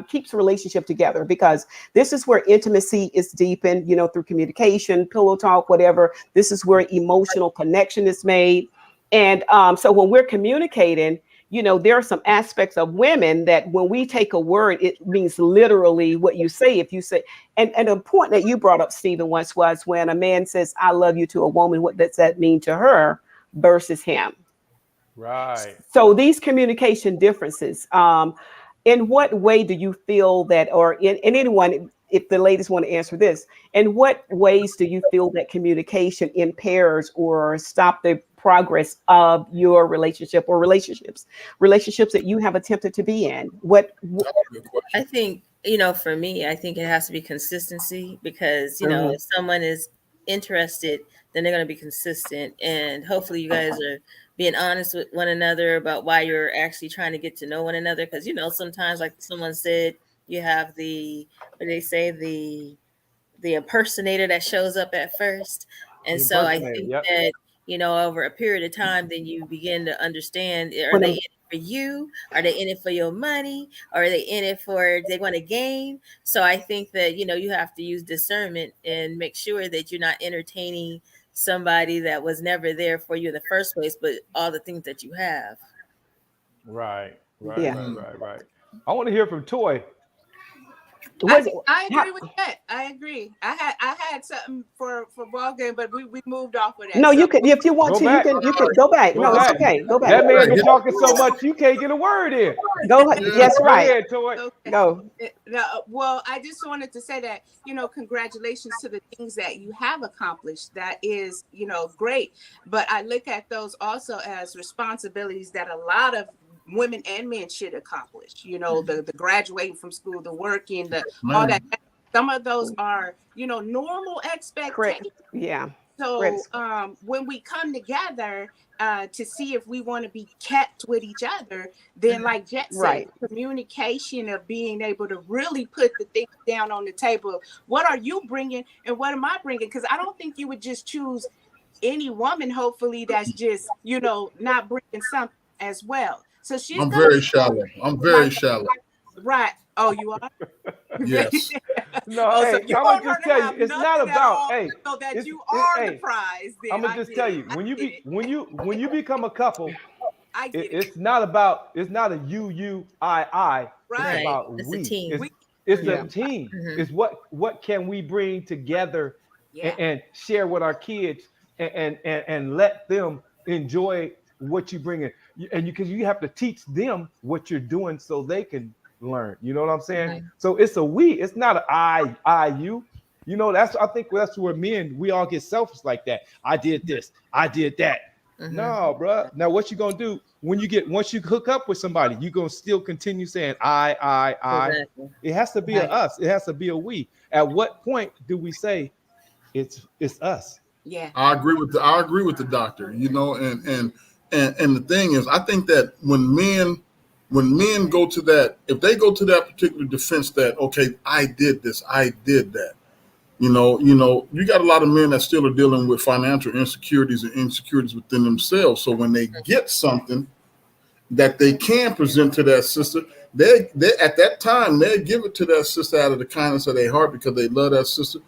[SPEAKER 4] keeps a relationship together, because this is where intimacy is deepened, you know, through communication, pillow talk, whatever. This is where emotional connection is made. And so when we're communicating, you know, there are some aspects of women that when we take a word, it means literally what you say. If you say, and the point that you brought up, Stephen, once was when a man says, I love you to a woman, what does that mean to her versus him?
[SPEAKER 1] Right.
[SPEAKER 4] So these communication differences, in what way do you feel that, or in anyone, if the ladies want to answer this, in what ways do you feel that communication impairs or stop the progress of your relationship or relationships that you have attempted to be in?
[SPEAKER 5] I think, you know, for me, I think it has to be consistency, because, you know, if someone is interested, then they're going to be consistent. And hopefully you guys are being honest with one another about why you're actually trying to get to know one another. Because, you know, sometimes, like someone said, you have the impersonator that shows up at first. And so I think that, you know, over a period of time, then you begin to understand, are they in it for you? Are they in it for your money? Or are they in it for, they want to gain? So I think that, you know, you have to use discernment and make sure that you're not entertaining somebody that was never there for you in the first place, but all the things that you have.
[SPEAKER 1] Right.
[SPEAKER 4] Yeah.
[SPEAKER 1] I want to hear from Toi.
[SPEAKER 7] I agree with that. I agree. I had something for ball game, but we moved off of that.
[SPEAKER 4] No, you can, if you want to, you can go back. No, it's okay. Go back.
[SPEAKER 1] That man been talking so much, you can't get a word in.
[SPEAKER 4] Go. Yes, right.
[SPEAKER 1] Go ahead, Toi.
[SPEAKER 7] Okay.
[SPEAKER 4] Go.
[SPEAKER 7] Well, I just wanted to say that, you know, congratulations to the things that you have accomplished. That is, you know, great. But I look at those also as responsibilities that a lot of women and men should accomplish. You know, the graduating from school, the working, all that. Some of those are, you know, normal expectations.
[SPEAKER 4] Correct. Yeah.
[SPEAKER 7] So when we come together to see if we want to be kept with each other, then like Jet said, communication of being able to really put the things down on the table. What are you bringing and what am I bringing? Because I don't think you would just choose any woman, hopefully, that's just, you know, not bringing something as well. So
[SPEAKER 2] I'm very shallow. I'm very shallow.
[SPEAKER 7] Right. Oh, you are?
[SPEAKER 2] Yes.
[SPEAKER 1] No,
[SPEAKER 7] so
[SPEAKER 1] hey, I'm gonna just tell you, it's not about
[SPEAKER 7] so that you are the prize.
[SPEAKER 1] I'm gonna just tell you, when you become a couple, it's not a you, I.
[SPEAKER 7] Right.
[SPEAKER 1] It's about
[SPEAKER 5] it's
[SPEAKER 1] we.
[SPEAKER 5] A team.
[SPEAKER 1] It's a team. It's what can we bring together and share with our kids and let them enjoy what you bring in. And because you have to teach them what you're doing so they can learn. You know what I'm saying?
[SPEAKER 5] Mhm.
[SPEAKER 1] So it's a we. It's not an I, you. You know, I think that's where men, we all get selfish like that. I did this. I did that.
[SPEAKER 5] Mhm.
[SPEAKER 1] No, bro. Now, what you gonna do once you hook up with somebody? You gonna still continue saying I.
[SPEAKER 5] Exactly.
[SPEAKER 1] It has to be a us. It has to be a we. At what point do we say it's us?
[SPEAKER 7] Yeah.
[SPEAKER 2] I agree with the doctor, you know, and the thing is, I think that when men go to that, if they go to that particular defense that, okay, I did this, I did that, you got a lot of men that still are dealing with financial insecurities and insecurities within themselves. So when they get something that they can present to that sister, they at that time they give it to that sister out of the kindness of their heart because they love that sister.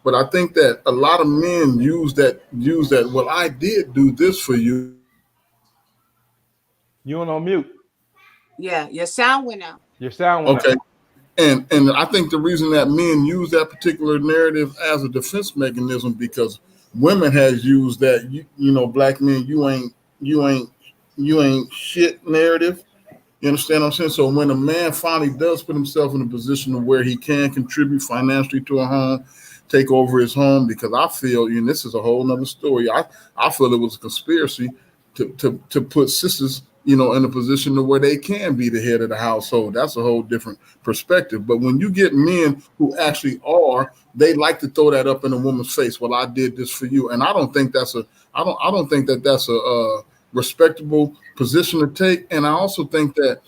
[SPEAKER 2] But I think that a lot of men use that. Well, I did do this for you.
[SPEAKER 1] You on mute.
[SPEAKER 7] Yeah. Your sound went out.
[SPEAKER 1] Your sound went
[SPEAKER 2] Okay,
[SPEAKER 1] out.
[SPEAKER 2] and I think the reason that men use that particular narrative as a defense mechanism because women has used that. Black men, you ain't shit narrative. You understand what I'm saying? So when a man finally does put himself in a position of where he can contribute financially to a home, take over his home, because I feel, and this is a whole nother story. I feel it was a conspiracy to put sisters, in a position to where they can be the head of the household. That's a whole different perspective. But when you get men who actually are, they like to throw that up in a woman's face. Well, I did this for you, and I don't think that's I don't think that that's a respectable position to take. And I also think that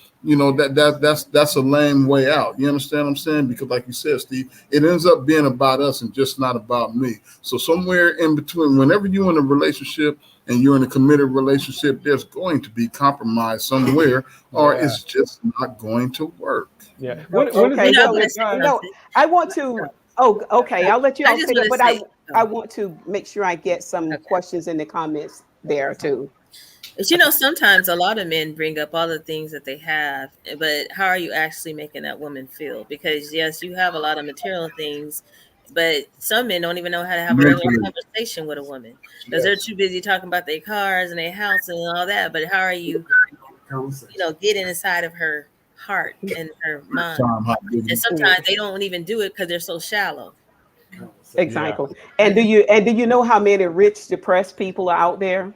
[SPEAKER 2] that's a lame way out. You understand what I'm saying? Because like you said, Steve, it ends up being about us and just not about me. So somewhere in between, whenever you're in a relationship and you're in a committed relationship, there's going to be compromise somewhere, or
[SPEAKER 1] Yeah.
[SPEAKER 2] it's just not going to work.
[SPEAKER 1] Yeah. When is
[SPEAKER 4] Okay,
[SPEAKER 1] a
[SPEAKER 4] so
[SPEAKER 1] good time?
[SPEAKER 4] I want to. Oh, okay. I'll let you
[SPEAKER 5] I
[SPEAKER 4] all
[SPEAKER 5] just
[SPEAKER 4] say that,
[SPEAKER 5] want
[SPEAKER 4] but
[SPEAKER 5] to say,
[SPEAKER 4] I want to make sure I get some
[SPEAKER 5] Okay.
[SPEAKER 4] questions in the comments there too.
[SPEAKER 5] but sometimes a lot of men bring up all the things that they have, but how are you actually making that woman feel? Because yes, you have a lot of material things, but some men don't even know how to have a regular
[SPEAKER 2] Mentally.
[SPEAKER 5] conversation with a woman because they're too busy talking about their cars and their house and all that. But how are you, getting inside of her heart and her mind? And sometimes they don't even do it because they're so shallow.
[SPEAKER 4] Exactly. And do you know how many rich, depressed people are out there?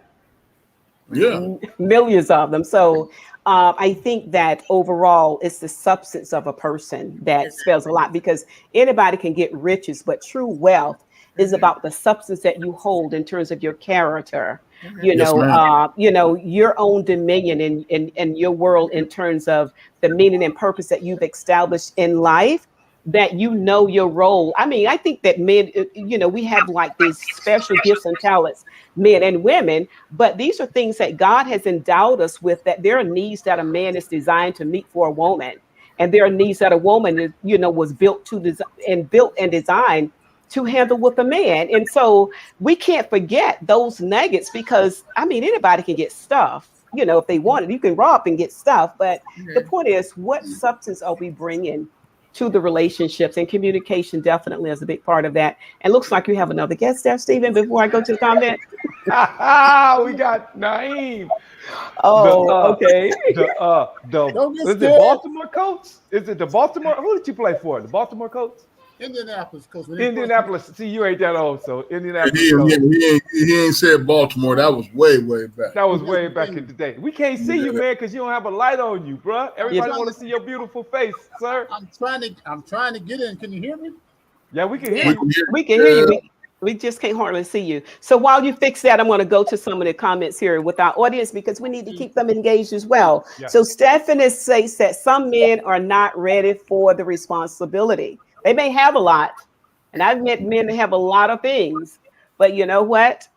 [SPEAKER 2] Yeah.
[SPEAKER 4] Millions of them. So I think that overall, it's the substance of a person that spells a lot because anybody can get riches, but true wealth is about the substance that you hold in terms of your character.
[SPEAKER 2] Yes, ma'am.
[SPEAKER 4] Your own dominion in your world in terms of the meaning and purpose that you've established in life, that your role. I mean, I think that men, we have like these special gifts and talents, men and women, but these are things that God has endowed us with, that there are needs that a man is designed to meet for a woman. And there are needs that a woman is, was built and designed to handle with a man. And so we can't forget those nuggets because I mean, anybody can get stuff, if they want it, you can rob and get stuff. But the point is, what substance are we bringing to the relationships? And communication definitely is a big part of that. And looks like you have another guest there, Stephen, before I go to the comment.
[SPEAKER 1] We got Naeem.
[SPEAKER 4] Okay.
[SPEAKER 1] Is it Baltimore Colts? Is it the Baltimore? Who did you play for? The Baltimore Colts?
[SPEAKER 8] Indianapolis, Coach.
[SPEAKER 1] Indianapolis. See, you ain't that old, so Indianapolis.
[SPEAKER 2] He ain't said Baltimore. That was way back.
[SPEAKER 1] That was way back in the day. We can't see you, man, because you don't have a light on you, bro. Everybody want to see your beautiful face, sir.
[SPEAKER 8] I'm trying to get in. Can you hear me?
[SPEAKER 1] Yeah, we can hear you.
[SPEAKER 4] We can hear you. We just can't hardly see you. So while you fix that, I'm going to go to some of the comments here with our audience because we need to keep them engaged as well. Yeah. So Stephanie says that some men are not ready for the responsibility. They may have a lot, and I've met men that have a lot of things, but you know what?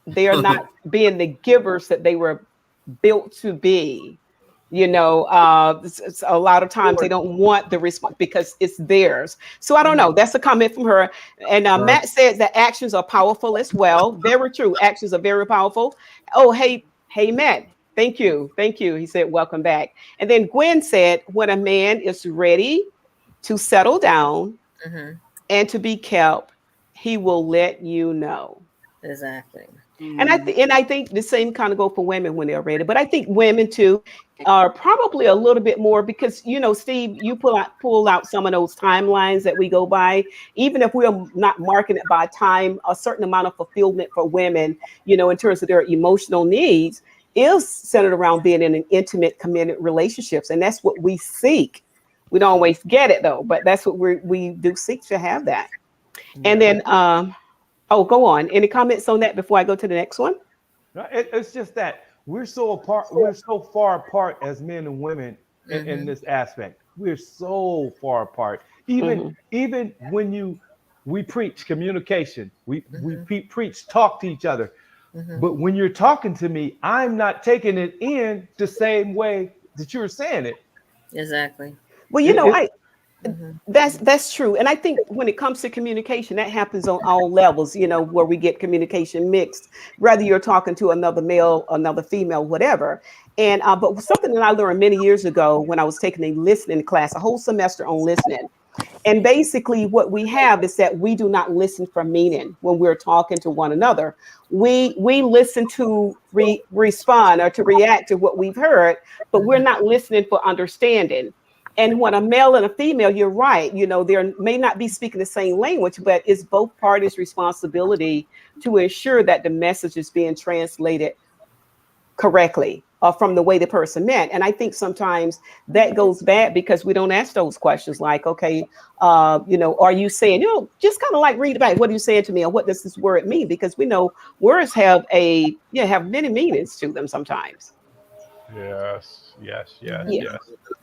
[SPEAKER 4] They are not being the givers that they were built to be. A lot of times they don't want the response because it's theirs. So I don't know. That's a comment from her. And Matt says that actions are powerful as well. Very true. Actions are very powerful. Oh, hey, Matt. Thank you. He said, welcome back. And then Gwen said, when a man is ready to settle down and to be kept, he will let you know.
[SPEAKER 5] Exactly.
[SPEAKER 4] And I think the same kind of go for women when they're ready. But I think women too are probably a little bit more because Steve, you pull out some of those timelines that we go by. Even if we're not marking it by time, a certain amount of fulfillment for women, in terms of their emotional needs, is centered around being in an intimate, committed relationships, and that's what we seek. We don't always get it though, but that's what we do seek to have that. And then, go on. Any comments on that before I go to the next one?
[SPEAKER 1] It's just that we're so apart. We're so far apart as men and women in this aspect. We're so far apart. Even when we preach communication, we preach talk to each other. But when you're talking to me, I'm not taking it in the same way that you're saying it.
[SPEAKER 5] Exactly.
[SPEAKER 4] Well, that's true. And I think when it comes to communication, that happens on all levels, where we get communication mixed, whether you're talking to another male, another female, whatever. And but something that I learned many years ago when I was taking a listening class, a whole semester on listening. And basically what we have is that we do not listen for meaning when we're talking to one another. We listen to respond or to react to what we've heard, but we're not listening for understanding. And when a male and a female, you're right, they may not be speaking the same language, but it's both parties' responsibility to ensure that the message is being translated correctly from the way the person meant. And I think sometimes that goes bad because we don't ask those questions like, okay, are you saying, just kind of like read about what are you saying to me or what does this word mean? Because we know words have many meanings to them sometimes.
[SPEAKER 1] Yes.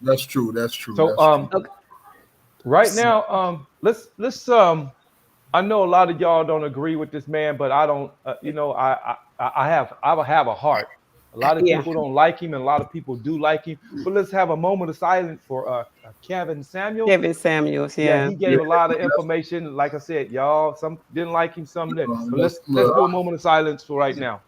[SPEAKER 2] That's true.
[SPEAKER 1] So right now, let's I know a lot of y'all don't agree with this man, but I don't. I have a heart. A lot of people don't like him, and a lot of people do like him. But let's have a moment of silence for Kevin Samuels.
[SPEAKER 4] Kevin Samuels, yeah.
[SPEAKER 1] He gave a lot of information. Like I said, y'all, some didn't like him, some didn't. So let's do a moment of silence for right now.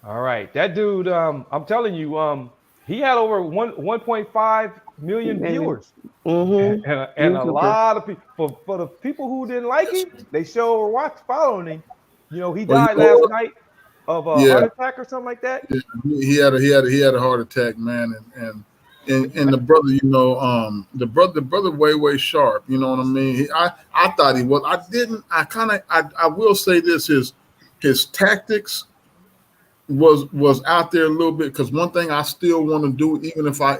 [SPEAKER 1] All right, that dude. I'm telling you, he had over 1.5 million viewers, and a lot of people. For the people who didn't like him, they sure were following him. He died last night of a heart attack or something like that.
[SPEAKER 2] He had a heart attack, man, and the brother, the brother way sharp. You know what I mean? I thought he was. I didn't. I will say this: his tactics was out there a little bit, because one thing I still want to do, even if I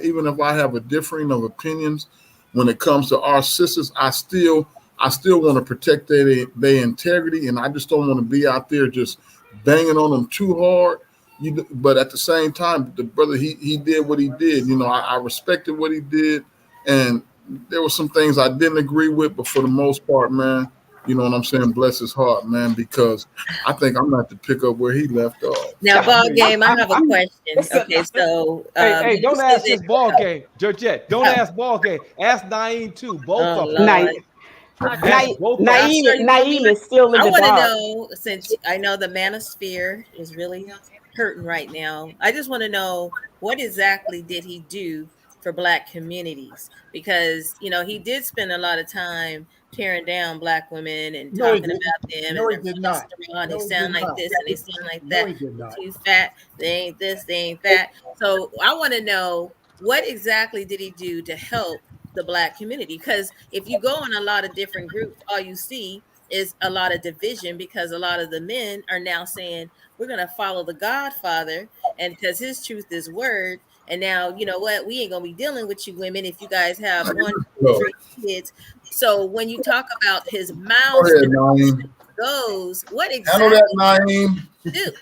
[SPEAKER 2] have a differing of opinions when it comes to our sisters, I still want to protect their integrity, and I just don't want to be out there just banging on them too hard. But at the same time, the brother, he did what he did. I respected what he did, and there were some things I didn't agree with, but for the most part, man, you know what I'm saying? Bless his heart, man, because I think I'm going to have to pick up where he left off.
[SPEAKER 5] Now, ball game, I have a question. Okay, so
[SPEAKER 1] hey, don't ask this ball game, Georgette. Don't ask ball game. Ask Naeem too. Both of them.
[SPEAKER 4] Naeem is still in the box.
[SPEAKER 5] I want to know, since I know the manosphere is really hurting right now, I just want to know, what exactly did he do for Black communities? Because he did spend a lot of time tearing down Black women and talking about them.
[SPEAKER 8] No, he did not.
[SPEAKER 5] They sound like this and they sound like that. Too fat. They ain't this. They ain't that. So I want to know, what exactly did he do to help the Black community? Because if you go in a lot of different groups, all you see is a lot of division, because a lot of the men are now saying, we're going to follow the Godfather, and because his truth is word. And now, you know what? We ain't going to be dealing with you women if you guys have 1 or 3 kids. So when you talk about his mouth goes, what exactly
[SPEAKER 8] do?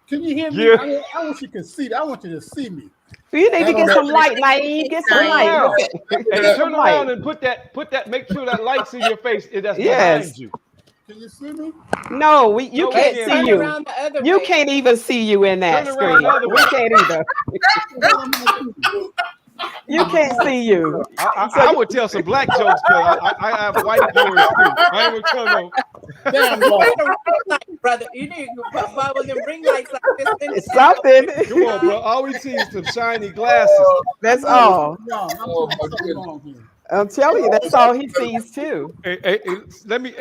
[SPEAKER 8] Can you hear me?
[SPEAKER 1] Yeah.
[SPEAKER 8] I want you to see that. I want you to see me.
[SPEAKER 4] You need to get some light, Naeem. Get some light.
[SPEAKER 1] Hey, turn around and put that. Make sure that light's in your face. That's behind you.
[SPEAKER 8] Can you see me?
[SPEAKER 4] No, you can't see you. You can't even see you in that screen. We can't either. You can't see you.
[SPEAKER 1] I would tell some Black jokes, but I have white viewers too. I ain't gonna tell no.
[SPEAKER 7] Brother, you need to follow them ring lights like this.
[SPEAKER 4] It's something.
[SPEAKER 1] Come on, bro. All we see is some shiny glasses.
[SPEAKER 4] That's all. I'm telling you, that's all he sees too.
[SPEAKER 1] Let me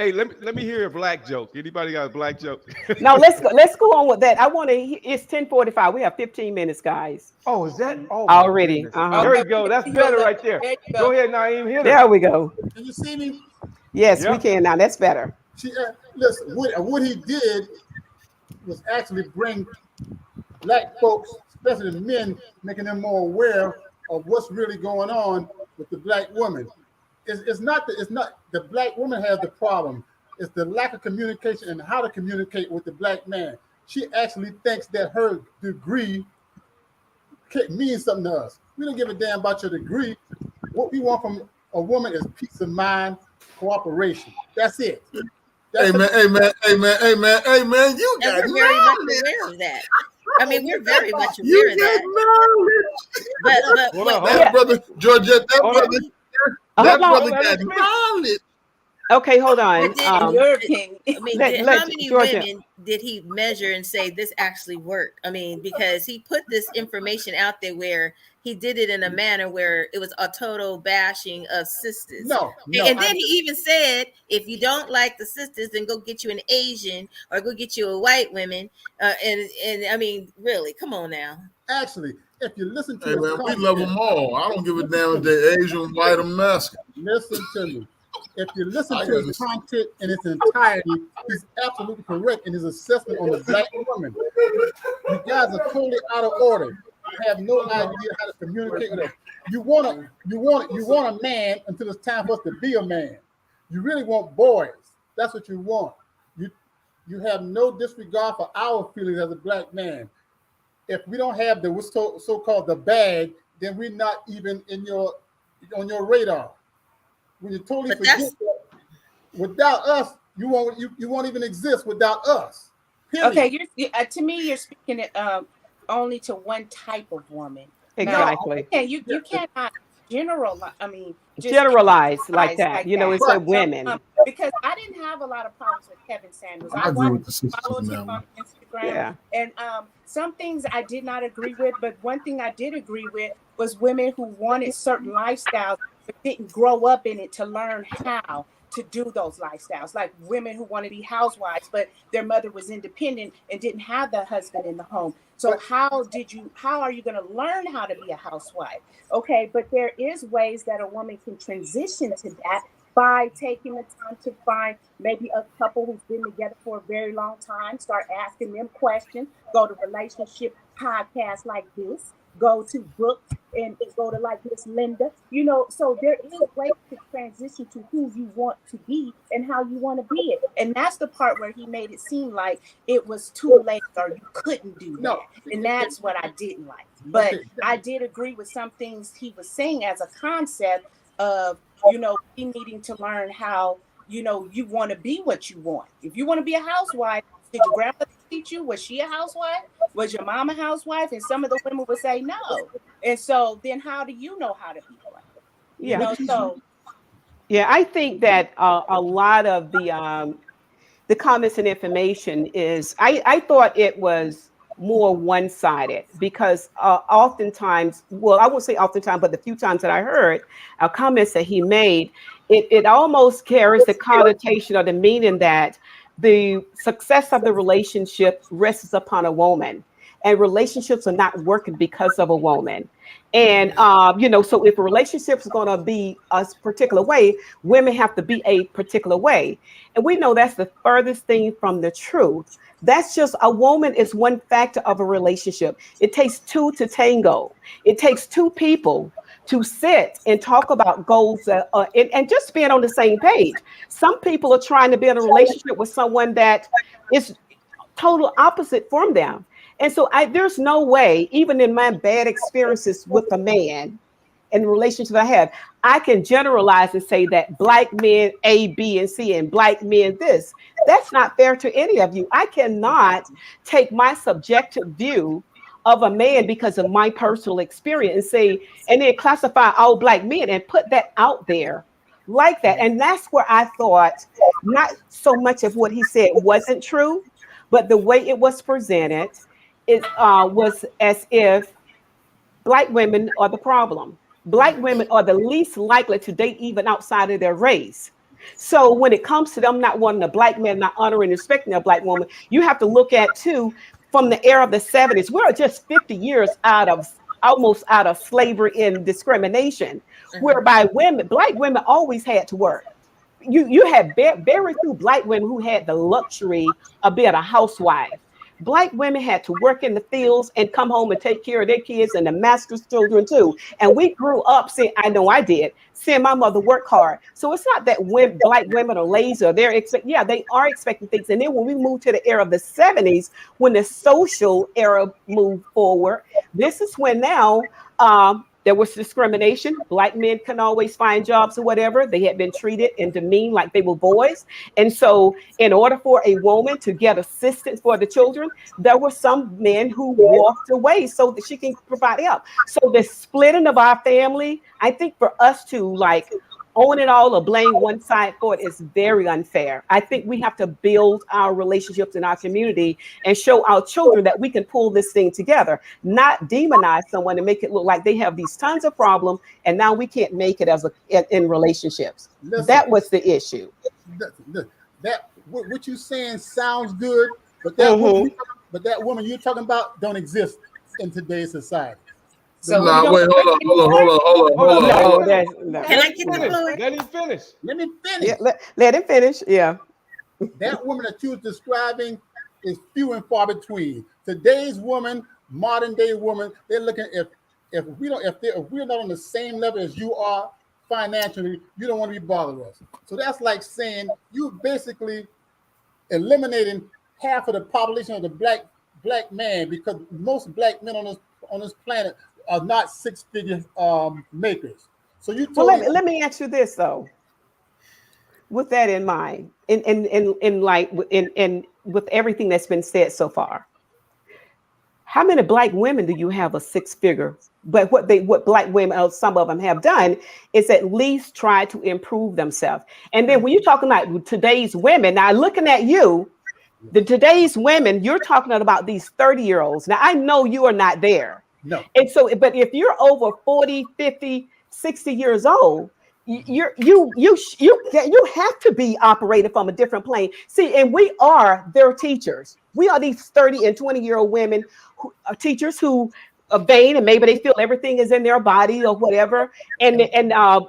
[SPEAKER 1] hear a black joke. Anybody got a black joke?
[SPEAKER 4] Now let's go on with that. I want to. It's 10:45. We have 15 minutes, guys.
[SPEAKER 1] Oh, is that? Oh my
[SPEAKER 4] Already.
[SPEAKER 1] goodness.
[SPEAKER 4] Uh-huh.
[SPEAKER 1] There
[SPEAKER 7] Okay,
[SPEAKER 1] you go.
[SPEAKER 7] we
[SPEAKER 1] That's
[SPEAKER 7] can see your
[SPEAKER 1] better
[SPEAKER 7] look.
[SPEAKER 1] right there.
[SPEAKER 7] There you
[SPEAKER 1] Go
[SPEAKER 7] go.
[SPEAKER 1] ahead, Naeem. Hit
[SPEAKER 4] There
[SPEAKER 1] her.
[SPEAKER 4] we go.
[SPEAKER 8] Can you see me?
[SPEAKER 4] Yes, we
[SPEAKER 1] Yep.
[SPEAKER 4] can now. That's better.
[SPEAKER 8] She listen. What he did was actually bring black folks, especially the men, making them more aware of what's really going on with the black woman. It's not the black woman has the problem. It's the lack of communication and how to communicate with the black man. She actually thinks that her degree means something to us. We don't give a damn about your degree. What we want from a woman is peace of mind, cooperation. That's it.
[SPEAKER 2] Hey man, hey man, hey man, hey man, hey man, you
[SPEAKER 5] And
[SPEAKER 2] got
[SPEAKER 5] we're very much
[SPEAKER 2] knowledge.
[SPEAKER 5] aware of that. I mean, we're very much aware
[SPEAKER 2] You
[SPEAKER 5] of
[SPEAKER 2] got
[SPEAKER 5] that.
[SPEAKER 2] knowledge.
[SPEAKER 5] But
[SPEAKER 1] Hold on, hold
[SPEAKER 2] That
[SPEAKER 1] on.
[SPEAKER 2] brother, Georgette, that
[SPEAKER 1] Hold on.
[SPEAKER 2] brother,
[SPEAKER 4] Hold
[SPEAKER 2] that
[SPEAKER 4] on.
[SPEAKER 2] brother
[SPEAKER 1] Let
[SPEAKER 2] got
[SPEAKER 1] him finish.
[SPEAKER 2] knowledge.
[SPEAKER 4] Okay, hold on.
[SPEAKER 5] But then-
[SPEAKER 7] Your opinion.
[SPEAKER 5] I mean,
[SPEAKER 4] Let
[SPEAKER 5] how many
[SPEAKER 4] Georgia-
[SPEAKER 5] women did he measure and say this actually worked? I mean, because he put this information out there where he did it in a manner where it was a total bashing of sisters.
[SPEAKER 8] No.
[SPEAKER 5] And then he even said, if you don't like the sisters, then go get you an Asian or go get you a white woman. And I mean, really, come on now.
[SPEAKER 8] Actually, if you listen to
[SPEAKER 2] Hey
[SPEAKER 8] his
[SPEAKER 2] man, we
[SPEAKER 8] content,
[SPEAKER 2] love them all. I don't give a damn if they're Asian, white, or Mexican.
[SPEAKER 8] listen to me. If you listen
[SPEAKER 2] I
[SPEAKER 8] to his
[SPEAKER 2] understand.
[SPEAKER 8] content in its entirety, he's absolutely correct in his assessment on the black woman. You guys are totally out of order. You have no idea how to communicate with us. You want a man until it's time for us to be a man. You really want boys. That's what you want. You have no disregard for our feelings as a black man. If we don't have the what's so-called the bag, then we're not even on your radar. When you totally
[SPEAKER 5] But
[SPEAKER 8] forget
[SPEAKER 5] that's-
[SPEAKER 8] that, without us, you won't even exist without us. Period.
[SPEAKER 7] Okay, to me, you're speaking only to one type of woman.
[SPEAKER 4] Exactly.
[SPEAKER 7] Now, you cannot generalize. I mean, just
[SPEAKER 4] Generalize like
[SPEAKER 7] generalize
[SPEAKER 4] that.
[SPEAKER 7] like
[SPEAKER 4] You know,
[SPEAKER 7] that.
[SPEAKER 4] it's a women.
[SPEAKER 7] Because I didn't have a lot of problems with Kevin Sanders.
[SPEAKER 2] I agree with the
[SPEAKER 7] followed
[SPEAKER 2] sisters
[SPEAKER 7] him
[SPEAKER 2] now.
[SPEAKER 7] on Instagram,
[SPEAKER 4] Yeah.
[SPEAKER 7] and some things I did not agree with. But one thing I did agree with was women who wanted certain lifestyles but didn't grow up in it to learn how to do those lifestyles. Like women who want to be housewives, but their mother was independent and didn't have the husband in the home. So how are you going to learn how to be a housewife? Okay, but there is ways that a woman can transition to that by taking the time to find maybe a couple who's been together for a very long time, start asking them questions, go to relationship podcasts like this, go to books and go to like Miss Linda, so there is a way to transition to who you want to be and how you want to be it. And that's the part where he made it seem like it was too late or you couldn't do that.
[SPEAKER 8] No.
[SPEAKER 7] And that's what I didn't like. But I did agree with some things he was saying as a concept of, we needing to learn how, you want to be what you want. If you want to be a housewife, did your grandmother teach you? Was she a housewife? Was your mom a housewife? And some of the women would say no. And so then how do you know how to be one?
[SPEAKER 4] Yeah.
[SPEAKER 7] So
[SPEAKER 4] Yeah, I think that a lot of the comments and information is, I thought it was more one-sided because oftentimes, well, I won't say oftentimes, but the few times that I heard comments that he made, it almost carries the connotation or the meaning that the success of the relationship rests upon a woman, and relationships are not working because of a woman. And so if a relationship is going to be a particular way, women have to be a particular way, and we know that's the furthest thing from the truth. That's just, a woman is one factor of a relationship. It takes two to tango. It takes two people to sit and talk about goals and just being on the same page. Some people are trying to be in a relationship with someone that is total opposite from them. And so there's no way, even in my bad experiences with a man and the relationships I have, I can generalize and say that black men A, B, and C, and black men this. That's not fair to any of you. I cannot take my subjective view of a man because of my personal experience and then classify all black men and put that out there like that. And that's where I thought not so much of what he said wasn't true, but the way it was presented, it was as if black women are the problem. Black women are the least likely to date even outside of their race. So when it comes to them not wanting a black man, not honoring and respecting a black woman, you have to look at too, from the era of the 70s, we're just 50 years almost out of slavery and discrimination, whereby black women always had to work. You had very few black women who had the luxury of being a housewife. Black women had to work in the fields and come home and take care of their kids and the master's children too. And we grew up seeing, I know I did, seeing my mother work hard. So it's not that black women are lazy or they are expecting things. And then when we moved to the era of the 70s, when the social era moved forward, this is when now there was discrimination. Black men couldn't always find jobs or whatever. They had been treated and demeaned like they were boys. And so in order for a woman to get assistance for the children, there were some men who walked away so that she can provide help. So the splitting of our family, I think for us to like own it all or blame one side for it is very unfair. I think we have to build our relationships in our community and show our children that we can pull this thing together, not demonize someone and make it look like they have these tons of problems and now we can't make it in relationships. Listen, that was the issue.
[SPEAKER 8] That what you're saying sounds good, but that woman you're talking about don't exist in today's society.
[SPEAKER 2] So wait, hold on.
[SPEAKER 5] Can I get the floor?
[SPEAKER 1] Let him finish.
[SPEAKER 8] Let me finish.
[SPEAKER 4] Yeah, let him finish. Yeah.
[SPEAKER 8] That woman that you're describing is few and far between. Today's woman, modern day woman, they're looking if we're not on the same level as you are financially, you don't want to be bothered with us. So that's like saying you basically eliminating half of the population of the black man, because most black men on this planet are not six-figure makers. So you told
[SPEAKER 4] let me ask you this though. With that in mind, in with everything that's been said so far, how many black women do you have a six-figure? But what black women, some of them have done, is at least try to improve themselves. And then when you're talking about today's women, now looking at you, today's women, you're talking about these 30-year-olds. Now I know you are not there.
[SPEAKER 8] No.
[SPEAKER 4] And so, but if you're over 40, 50, 60 years old, you have to be operated from a different plane. See, and we are their teachers. We are these 30 and 20-year-old women who are teachers who are vain and maybe they feel everything is in their body or whatever, and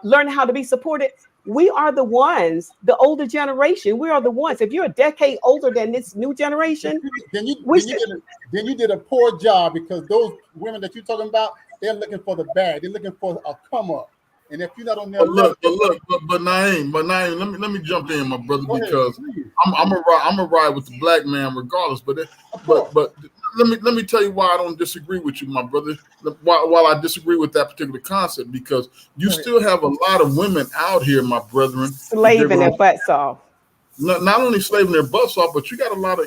[SPEAKER 4] learn how to be supported. We are the ones, the older generation. We are the ones. If you're a decade older than this new generation,
[SPEAKER 8] then you did a poor job, because those women that you're talking about, they're looking for the bag. They're looking for a come up. And if you're not on their
[SPEAKER 2] but Naeem, let me jump in, my brother, because I'm a ride with the black man regardless. But let me tell you why I don't disagree with you, my brother. While I disagree with that particular concept, because you still have a lot of women out here, my brethren,
[SPEAKER 4] slaving their butts off.
[SPEAKER 2] Not only slaving their butts off, but you got a lot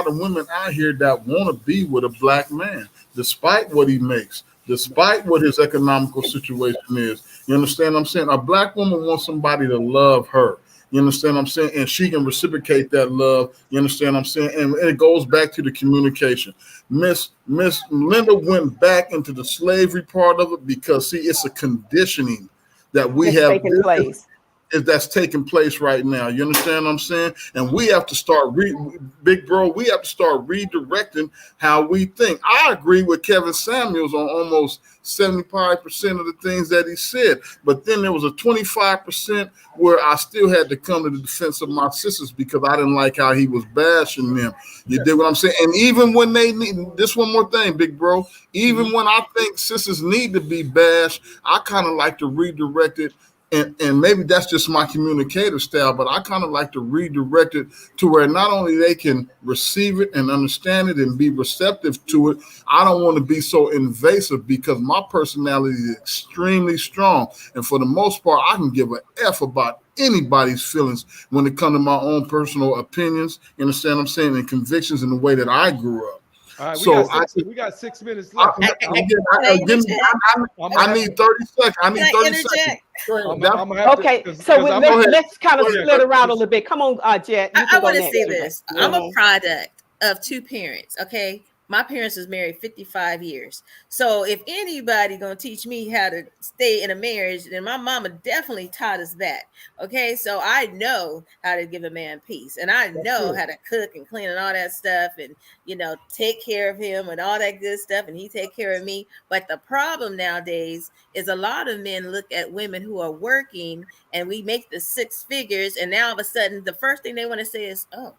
[SPEAKER 2] of women out here that want to be with a black man, despite what he makes, despite what his economical situation is. You understand what I'm saying? A black woman wants somebody to love her. You understand what I'm saying? And she can reciprocate that love. You understand what I'm saying? And it goes back to the communication. Miss Linda went back into the slavery part of it because, see, it's a conditioning that we have taking place. That's taking place right now. You understand what I'm saying? And we have to start, big bro, we have to start redirecting how we think. I agree with Kevin Samuels on almost 75% of the things that he said. But then there was a 25% where I still had to come to the defense of my sisters because I didn't like how he was bashing them. You dig what I'm saying? And even when they need, this one more thing, big bro, even when I think sisters need to be bashed, I kind of like to redirect it. And maybe that's just my communicative style, but I kind of like to redirect it to where not only they can receive it and understand it and be receptive to it. I don't want to be so invasive because my personality is extremely strong. And for the most part, I can give an F about anybody's feelings when it comes to my own personal opinions, you understand what I'm saying, and convictions in the way that I grew up.
[SPEAKER 1] All right, we got 6 minutes left.
[SPEAKER 2] I need 30 seconds. I need 30 seconds.
[SPEAKER 4] Okay, so let's kind of split around a little bit. Come on, Jet.
[SPEAKER 5] I want to say this. I'm a product of two parents, okay? My parents was married 55 years. So if anybody gonna teach me how to stay in a marriage, then my mama definitely taught us that. Okay, so I know how to give a man peace, and I know how to cook and clean and all that stuff, and take care of him and all that good stuff, and he take care of me. But the problem nowadays is a lot of men look at women who are working, and we make the six figures, and now all of a sudden the first thing they want to say is, "Oh,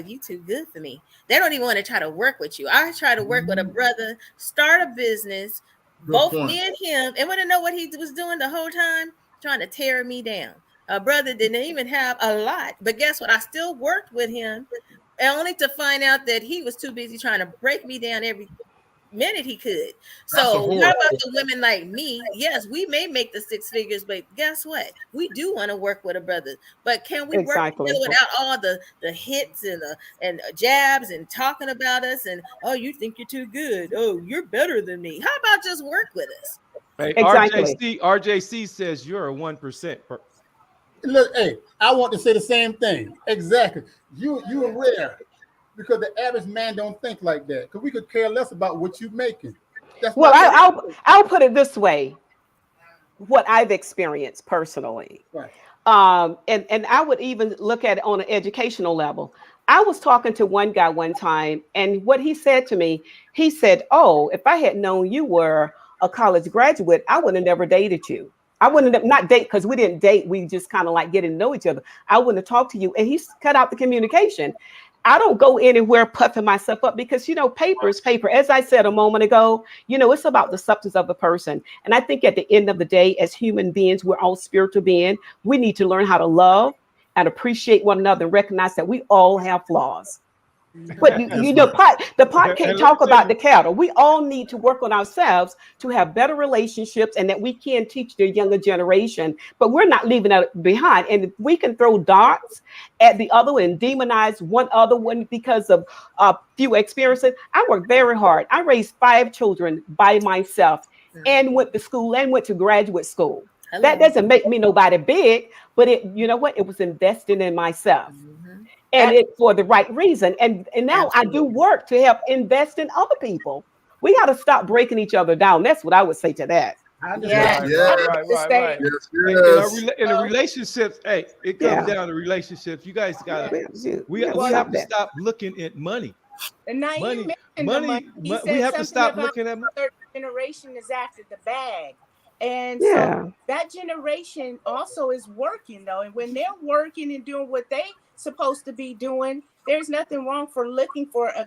[SPEAKER 5] you too good for me." They don't even want to try to work with you. I try to work with a brother, start a business, both me and him, and want to know what he was doing the whole time, trying to tear me down. A brother didn't even have a lot, but guess what? I still worked with him, only to find out that he was too busy trying to break me down every minute he could. So how about the women like me? Yes, we may make the six figures, but guess what? We do want to work with a brother. But can we work together without all the hits and jabs and talking about us and, oh, you think you're too good? Oh, you're better than me. How about just work with us?
[SPEAKER 1] Hey, RJC says you're a 1%.
[SPEAKER 8] Look, hey, I want to say the same thing. Exactly. You aware. Because the average man don't think like that. Because we could care less about what you're making.
[SPEAKER 4] I'll put it this way. What I've experienced personally.
[SPEAKER 8] Right.
[SPEAKER 4] And I would even look at it on an educational level. I was talking to one guy one time, and what he said to me, he said, "Oh, if I had known you were a college graduate, I would have never dated you. I wouldn't have not date because we didn't date. We just kind of like getting to know each other. I wouldn't have talked to you." And he's cut out the communication. I don't go anywhere puffing myself up because, paper is paper. As I said a moment ago, it's about the substance of the person. And I think at the end of the day, as human beings, we're all spiritual beings. We need to learn how to love and appreciate one another and recognize that we all have flaws. But the pot can't talk about the cattle. We all need to work on ourselves to have better relationships, and that we can teach the younger generation. But we're not leaving it behind. And if we can throw darts at the other one and demonize one other one because of a few experiences, I worked very hard. I raised 5 children by myself and went to school and went to graduate school. That doesn't make me nobody big, but it was investing in myself. And it for the right reason. And now I do work to help invest in other people. We got to stop breaking each other down. That's what I would say to that.
[SPEAKER 1] Right.
[SPEAKER 2] Yes.
[SPEAKER 1] In a relationships, hey, it comes down to relationships. You guys got to, we have to stop looking at money.
[SPEAKER 7] And now
[SPEAKER 1] money.
[SPEAKER 7] We
[SPEAKER 1] have to stop looking at money.
[SPEAKER 7] Third generation is after the bag. And so that generation also is working though. And when they're working and doing what they supposed to be doing, there's nothing wrong for looking for a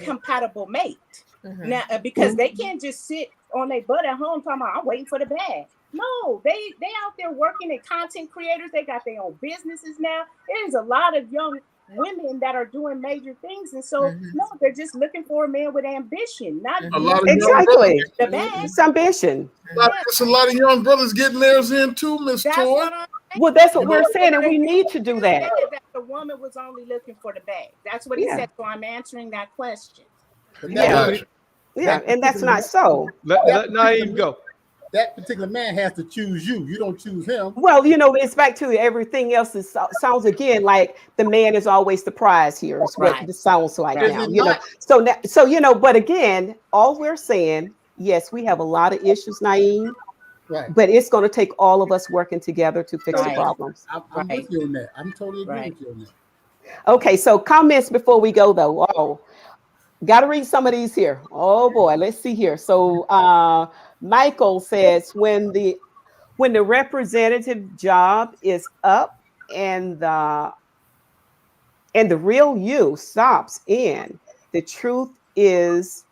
[SPEAKER 7] compatible mate. Now, because they can't just sit on their butt at home talking about, I'm waiting for the bag. No, they out there working at content creators. They got their own businesses now. There's a lot of young women that are doing major things, and so no, they're just looking for a man with ambition, not
[SPEAKER 2] a lot of
[SPEAKER 4] exactly
[SPEAKER 7] the bag.
[SPEAKER 4] It's ambition.
[SPEAKER 2] There's a lot of young brothers getting theirs in too, Miss Toi.
[SPEAKER 4] Well, that's what we're saying, and we need to do that.
[SPEAKER 7] The woman was only looking for the bag. That's what he said. So I'm answering that question.
[SPEAKER 4] Yeah, and that's not so.
[SPEAKER 1] Let Naeem go.
[SPEAKER 8] That particular man has to choose you. You don't choose him.
[SPEAKER 4] Well, it's back to everything else. It sounds again like the man is always the prize here. Is what it sounds like now. So but again, all we're saying, yes, we have a lot of issues, Naeem.
[SPEAKER 8] Right.
[SPEAKER 4] But it's going to take all of us working together to fix the problems.
[SPEAKER 8] I'm with you on that. I'm totally agree with you on that.
[SPEAKER 4] Okay, so comments before we go though. Oh, got to read some of these here. Oh boy, let's see here. So Michael says when the representative job is up and the real you stops in, the truth is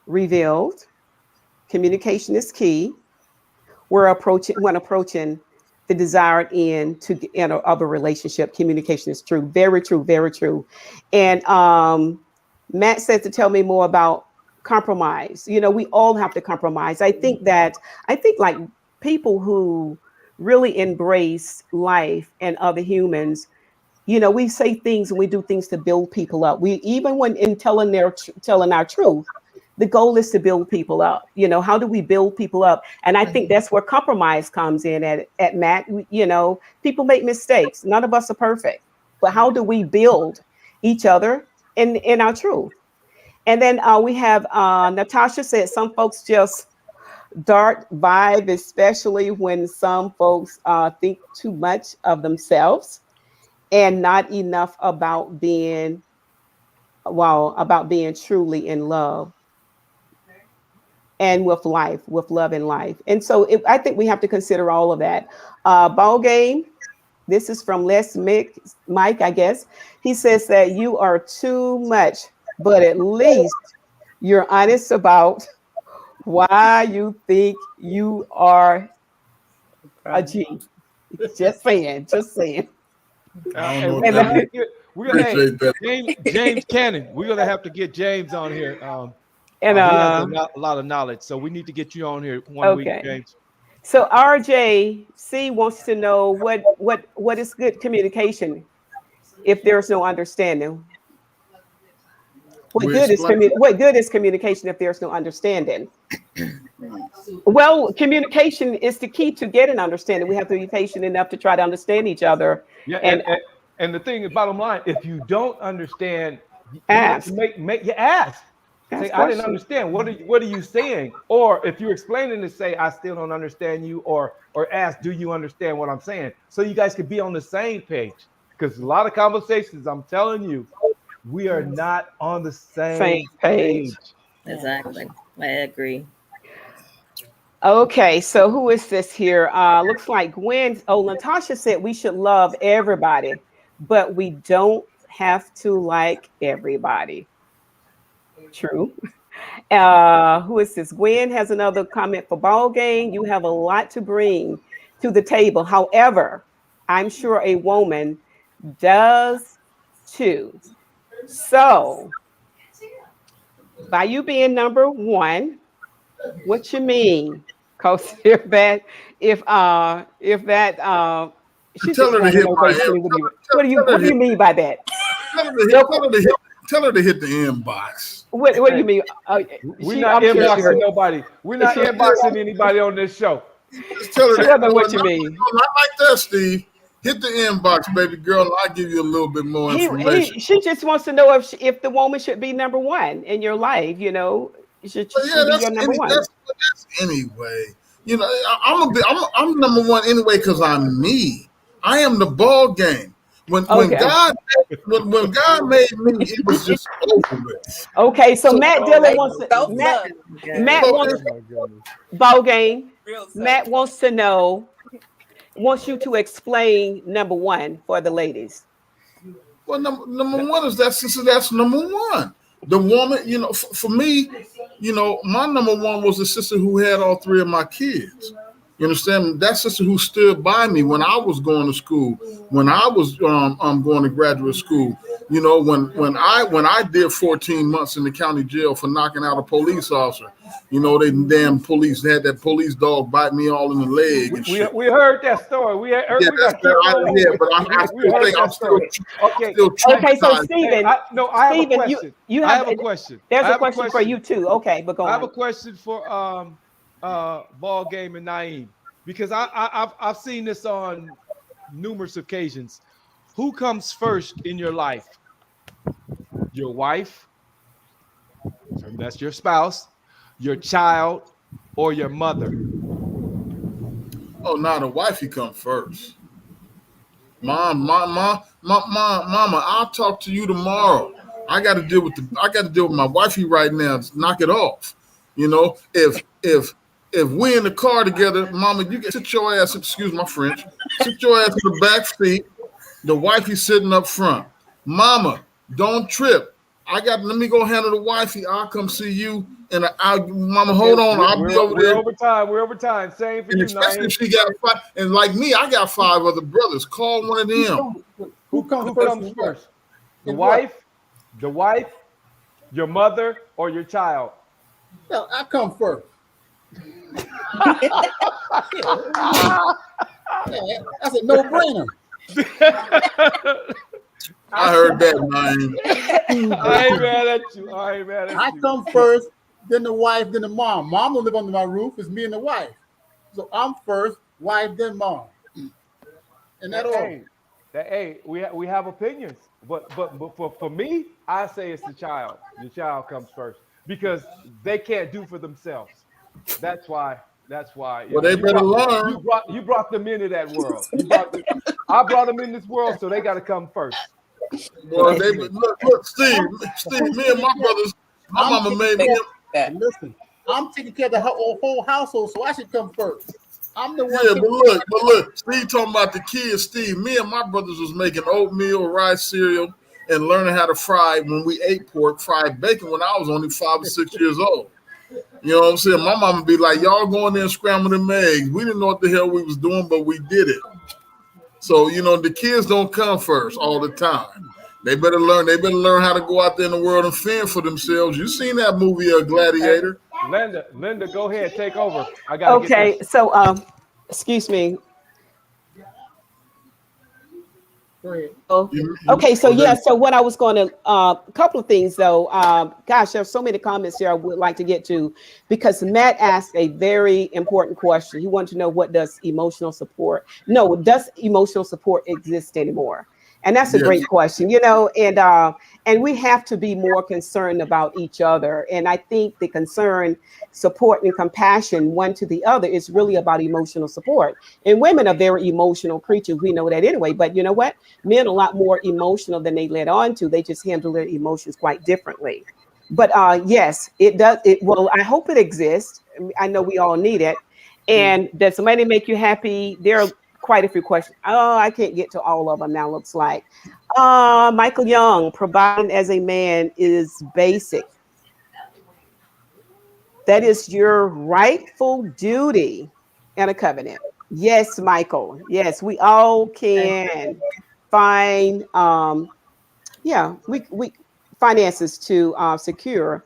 [SPEAKER 4] revealed. Communication is key. When approaching the desired end of a relationship, communication is true. Very true, very true. And Matt says to tell me more about compromise. We all have to compromise. I think like people who really embrace life and other humans, we say things and we do things to build people up. We even when in telling our truth, the goal is to build people up. How do we build people up? And I think that's where compromise comes in at Matt. People make mistakes. None of us are perfect. But how do we build each other in our truth? And then we have Natasha said some folks just dark vibe, especially when some folks think too much of themselves and not enough about being truly in love and with love and life. And so I think we have to consider all of that. Ball game. This is from Mike, I guess. He says that you are too much, but at least you're honest about why you think you are a G. Just saying.
[SPEAKER 2] I don't know
[SPEAKER 1] And
[SPEAKER 2] what that
[SPEAKER 1] we're gonna
[SPEAKER 2] Appreciate that.
[SPEAKER 1] James Cannon. We're gonna have to get James on here.
[SPEAKER 4] And
[SPEAKER 1] he has a lot of knowledge, so we need to get you on here one week, James.
[SPEAKER 4] So RJC wants to know what is good communication if there's no understanding. What good is communication if there's no understanding? Well, communication is the key to getting understanding. We have to be patient enough to try to understand each other.
[SPEAKER 1] Yeah, and the thing, bottom line, if you don't understand,
[SPEAKER 4] ask.
[SPEAKER 1] You ask. Say, I didn't understand. What are you saying? Or if you're explaining it, say, I still don't understand you, or ask, do you understand what I'm saying? So you guys could be on the same page. Because a lot of conversations, I'm telling you, we are not on the same page.
[SPEAKER 5] Exactly. I agree.
[SPEAKER 4] Okay, so who is this here? Looks like Gwen. Oh, Natasha said we should love everybody, but we don't have to like everybody. True. Who is this? Gwen has another comment for ball game. You have a lot to bring to the table. However, I'm sure a woman does too. So, by you being number one, what you mean? Because if that she
[SPEAKER 2] Tell her to hit my
[SPEAKER 4] what do you mean by that?
[SPEAKER 2] Tell her to hit the inbox.
[SPEAKER 4] What do you mean?
[SPEAKER 1] We're not inboxing nobody. We're not inboxing anybody on this show.
[SPEAKER 2] Just tell her
[SPEAKER 4] what you mean.
[SPEAKER 2] Not like that, Steve. Hit the inbox, baby girl. I'll give you a little bit more information.
[SPEAKER 4] She just wants to know if the woman should be number one in your life. You know, should be your number one.
[SPEAKER 2] That's anyway. You know, I'm number one anyway because I'm me. I am the ball game. When God made me, it was just over with.
[SPEAKER 4] Okay, so Matt Dillon wants to. Matt wants ball game. Matt wants to know. Wants you to explain number one for the ladies.
[SPEAKER 2] Well, number one is that's number one. The woman, you know, for me, you know, my number one was the sister who had all three of my kids. You understand? That sister who stood by me when I was going to school, when I was going to graduate school. You know, when I did 14 months in the county jail for knocking out a police officer. You know, they damn police had that police dog bite me all in the leg and shit.
[SPEAKER 1] We heard that story.
[SPEAKER 2] But I'm still
[SPEAKER 4] okay. So Stephen,
[SPEAKER 1] I have a question. I have a question.
[SPEAKER 4] There's a question for you too. Okay, but go on.
[SPEAKER 1] I have a question for ball game and Naeem, because I've seen this on numerous occasions. Who comes first in your life? Your wife, that's your spouse, your child, or your mother?
[SPEAKER 2] Oh, now the wifey come first. Mama, I'll talk to you tomorrow. I got to deal with my wifey right now. Just knock it off. You know, if we in the car together, Mama, you can sit your ass. Excuse my French. Sit your ass in the back seat. The wifey sitting up front. Mama, don't trip. Let me go handle the wifey. I'll come see you. And Mama, hold on. I'll be over there.
[SPEAKER 1] We're over time. Same for
[SPEAKER 2] and
[SPEAKER 1] you,
[SPEAKER 2] especially if she got five. And like me, I got 5 other brothers. Call one of them.
[SPEAKER 8] Who comes first?
[SPEAKER 1] The wife, your mother, or your child?
[SPEAKER 8] No, I come first. That's a no-brainer.
[SPEAKER 2] I heard that, man.
[SPEAKER 1] I ain't mad at you.
[SPEAKER 8] I come first, then the wife, then the mom. Mom don't live under my roof. It's me and the wife. So I'm first, wife, then mom. And that all.
[SPEAKER 1] that hey, we have opinions, but for me, I say it's the child. The child comes first because they can't do for themselves. That's why. That's why.
[SPEAKER 2] Well, they better learn.
[SPEAKER 1] You brought them into that world. I brought them in this world, so they got to come first.
[SPEAKER 2] Well, look, Steve, me and my brothers, my mama made me.
[SPEAKER 8] Listen, I'm taking care of the whole household, so I should come first. I'm the one.
[SPEAKER 2] Yeah, but look, Steve talking about the kids. Steve, me and my brothers was making oatmeal, rice cereal, and learning how to fry when we ate pork, fried bacon when I was only 5 or 6 years old. You know what I'm saying? My mama be like, y'all go in there and scramble them eggs. We didn't know what the hell we was doing, but we did it. So, you know, the kids don't come first all the time. They better learn. They better learn how to go out there in the world and fend for themselves. You seen that movie, Gladiator?
[SPEAKER 1] Linda, go ahead, take over. I got.
[SPEAKER 4] Okay, so excuse me.
[SPEAKER 8] Go ahead.
[SPEAKER 4] Okay, so yeah, so what I was going to, a couple of things though. Gosh, there's so many comments here I would like to get to because Matt asked a very important question. He wanted to know does emotional support exist anymore? And that's a great question, you know, and we have to be more concerned about each other. And I think the concern, support, and compassion one to the other is really about emotional support. And women are very emotional creatures. We know that anyway. But you know what? Men are a lot more emotional than they let on to. They just handle their emotions quite differently. But yes, it does. Well, I hope it exists. I know we all need it. And does somebody make you happy? There are quite a few questions. Oh, I can't get to all of them now, looks like. Michael Young, providing as a man is basic. That is your rightful duty in a covenant. Yes, Michael. Yes, we all can find, we finances to secure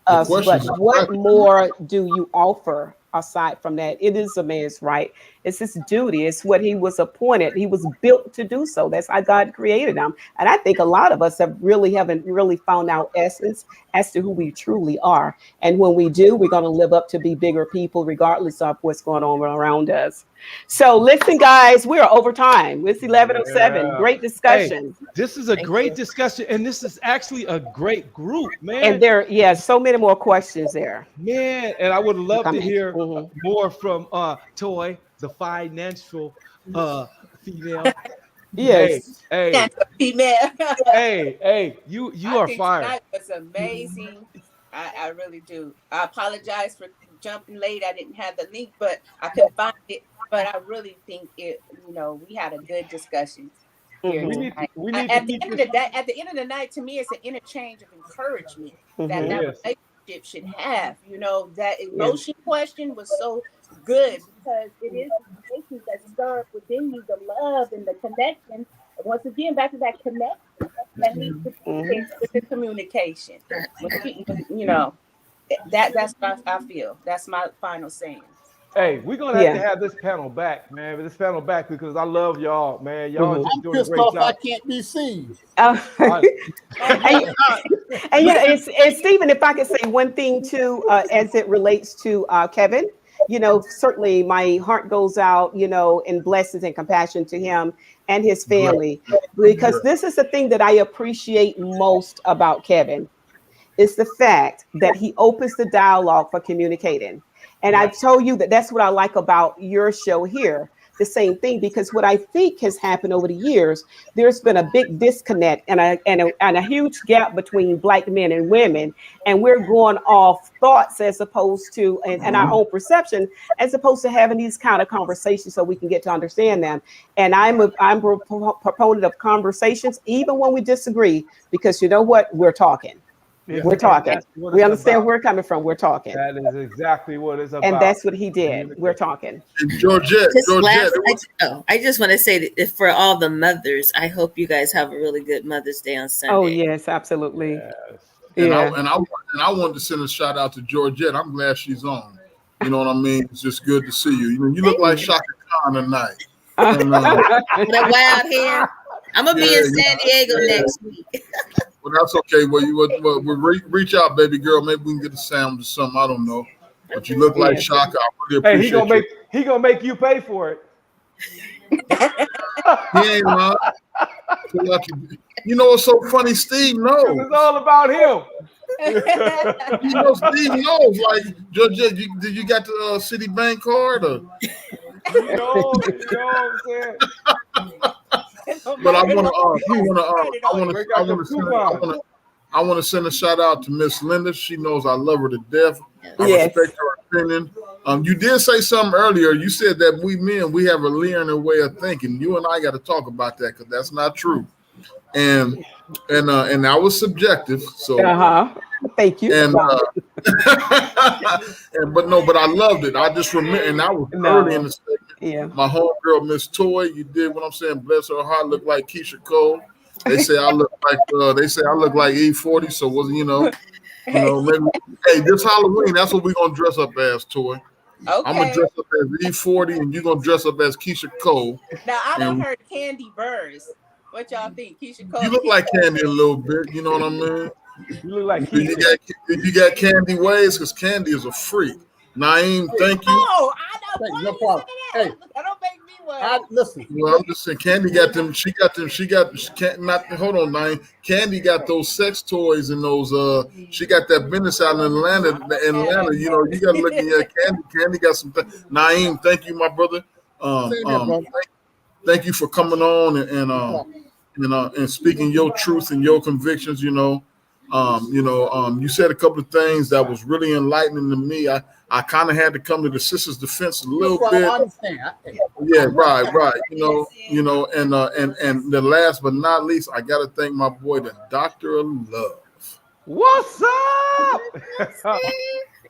[SPEAKER 4] us. But what more do you offer aside from that? It is a man's right. It's his duty. It's what he was appointed. He was built to do so. That's how God created him. And I think a lot of us haven't really found our essence as to who we truly are. And when we do, we're going to live up to be bigger people, regardless of what's going on around us. So listen, guys, we are over time. It's 11:07.
[SPEAKER 1] Yeah.
[SPEAKER 4] Great discussion.
[SPEAKER 1] Hey, this is a great discussion. And this is actually a great group, man.
[SPEAKER 4] And there, so many more questions there.
[SPEAKER 1] Man, and I would love to hear more from Toi, the financial female.
[SPEAKER 4] Yes.
[SPEAKER 1] Hey,
[SPEAKER 7] female.
[SPEAKER 1] hey, you are fired.
[SPEAKER 7] Tonight was amazing. I really do. I apologize for jumping late. I didn't have the link, but I couldn't find it. But I really think we had a good discussion here. At the end of the night, to me, it's an interchange of encouragement that relationship should have. You know, that emotion question was so good because it is the emotions that stir within you, the love and the connection. And once again, back to that connection that needs to be with the communication. You know, that's what I feel. That's my final saying.
[SPEAKER 1] Hey, we're gonna have to have this panel back, man. Because I love y'all, man. Y'all are just doing a great job.
[SPEAKER 8] I can't be seen.
[SPEAKER 4] And Stephen, if I could say one thing too, as it relates to Kevin, you know, certainly my heart goes out, you know, in blessings and compassion to him and his family, because this is the thing that I appreciate most about Kevin. It's the fact that he opens the dialogue for communicating. And I've told you that's what I like about your show here. The same thing, because what I think has happened over the years, there's been a big disconnect and a huge gap between Black men and women. And we're going off thoughts as opposed to, and our own perception, as opposed to having these kind of conversations so we can get to understand them. And I'm a proponent of conversations, even when we disagree, because you know what? We're talking. Yeah. We're talking. We understand where we're coming from. We're talking.
[SPEAKER 1] That is exactly what it's about.
[SPEAKER 4] And that's what he did. We're talking.
[SPEAKER 2] Georgette.
[SPEAKER 5] I just want to say that for all the mothers, I hope you guys have a really good Mother's Day on Sunday.
[SPEAKER 4] Oh yes, absolutely.
[SPEAKER 2] Yes. And I wanted to send a shout out to Georgette. I'm glad she's on. You know what I mean? It's just good to see you. You look like Shaka Khan tonight. And,
[SPEAKER 5] the wild hair. I'm gonna be in San Diego next week.
[SPEAKER 2] Well, that's okay. Well, we'll reach out, baby girl. Maybe we can get a sound or something. I don't know. But you look like Shaka. I really appreciate
[SPEAKER 1] he gonna make you pay for it.
[SPEAKER 2] He ain't lying. pull out you know what's so funny? Steve knows.
[SPEAKER 1] It's all about him.
[SPEAKER 2] You know, Steve knows. Like, Judge, did you got the Citibank card? Or?
[SPEAKER 1] You know what I'm saying?
[SPEAKER 2] But I want to send a shout out to Miss Linda. She knows I love her to death. I respect her opinion. You did say something earlier. You said that we men, we have a linear way of thinking. You and I got to talk about that because that's not true. And that was subjective. So
[SPEAKER 4] thank you.
[SPEAKER 2] And but I loved it. I just remember, and I was early in the segment.
[SPEAKER 4] Yeah.
[SPEAKER 2] My homegirl, Miss Toi, you did what I'm saying. Bless her heart, look like Keisha Cole. They say I look like E40. So wasn't maybe hey, this Halloween, that's what we're gonna dress up as, Toi.
[SPEAKER 7] Okay.
[SPEAKER 2] I'm gonna dress up as E40, and you're gonna dress up as Keisha Cole.
[SPEAKER 7] Now I done heard Candy Burrs. What y'all think? Keisha Cole.
[SPEAKER 2] You look like Candy a little bit. You know what I mean?
[SPEAKER 1] You look like
[SPEAKER 2] you got Candy ways, because Candy is a freak. Naeem, thank you.
[SPEAKER 7] Oh, I know.
[SPEAKER 8] No problem. Hey,
[SPEAKER 7] that don't make me well.
[SPEAKER 8] Listen.
[SPEAKER 2] Well, I'm just saying, Candy got them. Hold on, Naeem. Candy got those sex toys and those. She got that business out in Atlanta. You know, you got to look at your Candy. Candy got some. Naeem, thank you, my brother. Thank you for coming on and speaking your truth and your convictions. You said a couple of things that was really enlightening to me. I kind of had to come to the sister's defense a little bit.
[SPEAKER 8] I understand.
[SPEAKER 2] Yeah, right. And the last but not least, I got to thank my boy, the Doctor of Love.
[SPEAKER 1] What's up?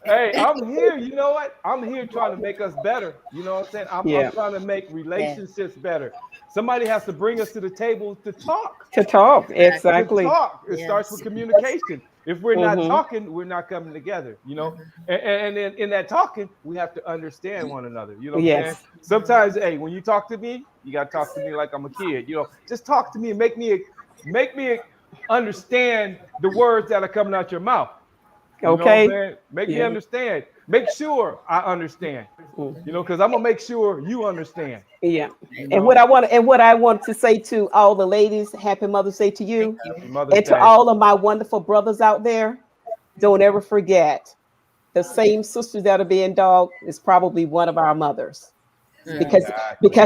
[SPEAKER 1] Hey, I'm here. You know what? I'm here trying to make us better. You know what I'm saying? I'm trying to make relationships better. Somebody has to bring us to the table to talk.
[SPEAKER 4] Exactly.
[SPEAKER 1] To talk. It starts with communication. If we're not talking, we're not coming together, And then in that talking, we have to understand one another. You know what I'm saying? Sometimes, hey, when you talk to me, you got to talk to me like I'm a kid. Just talk to me and make me understand the words that are coming out your mouth.
[SPEAKER 4] Okay.
[SPEAKER 1] Make me understand. Make sure I understand. Because I'm gonna make sure you understand.
[SPEAKER 4] Yeah. And what I want to say to all the ladies, Happy Mother's Day to you. And to all of my wonderful brothers out there, don't ever forget the same sisters that are being dogged is probably one of our mothers. Because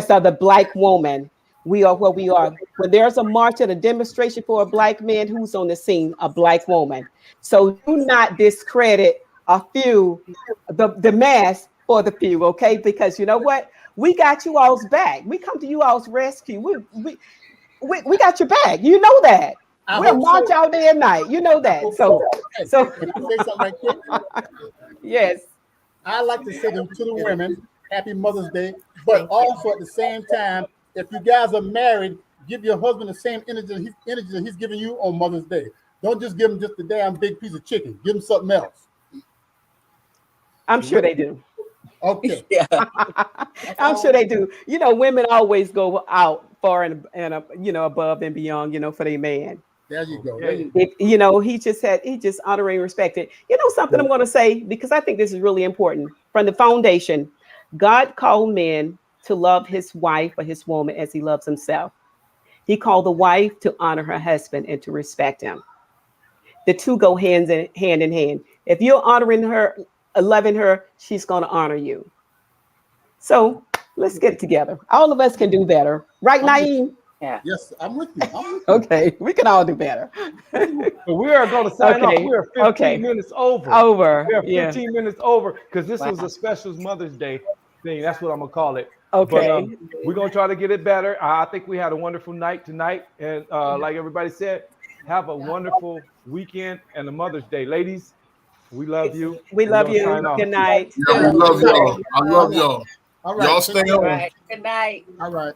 [SPEAKER 4] of the Black woman, we are what we are. When there's a march and a demonstration for a Black man, who's on the scene? A Black woman. So do not discredit a few, the mass for the few, okay? Because you know what? We got you all's back. We come to you all's rescue. We got your back. You know that. We'll march out day and night. You know that. So
[SPEAKER 8] can I say something right quick?
[SPEAKER 4] Yes.
[SPEAKER 8] I like to say to the women, Happy Mother's Day, but also at the same time, if you guys are married, give your husband the same energy that he's giving you on Mother's Day. Don't just give him just a damn big piece of chicken. Give him something else.
[SPEAKER 4] I'm sure they do.
[SPEAKER 8] Okay.
[SPEAKER 4] I'm sure they do. Women always go out far and above and beyond, for their man.
[SPEAKER 8] There you go.
[SPEAKER 4] He just honoring and respected. Something I'm going to say, because I think this is really important. From the foundation, God called men to love his wife or his woman as he loves himself. He called the wife to honor her husband and to respect him. The two go hand in hand. If you're honoring her, loving her, she's going to honor you. So let's get it together. All of us can do better. Right, Naeem?
[SPEAKER 8] Yeah. Yes, I'm with you.
[SPEAKER 4] Okay, we can all do better.
[SPEAKER 1] So we are going to sign off. We are 15 minutes over. We are 15 minutes over because this was a special Mother's Day thing. That's what I'm going to call it.
[SPEAKER 4] Okay.
[SPEAKER 1] But, we're going to try to get it better. I think we had a wonderful night tonight. And like everybody said, have a wonderful weekend and a Mother's Day. Ladies, we love you.
[SPEAKER 4] We love you. Good night.
[SPEAKER 2] Yeah, we love y'all. I love y'all.
[SPEAKER 8] All right.
[SPEAKER 2] Y'all stay on.
[SPEAKER 7] Good night.
[SPEAKER 8] All right.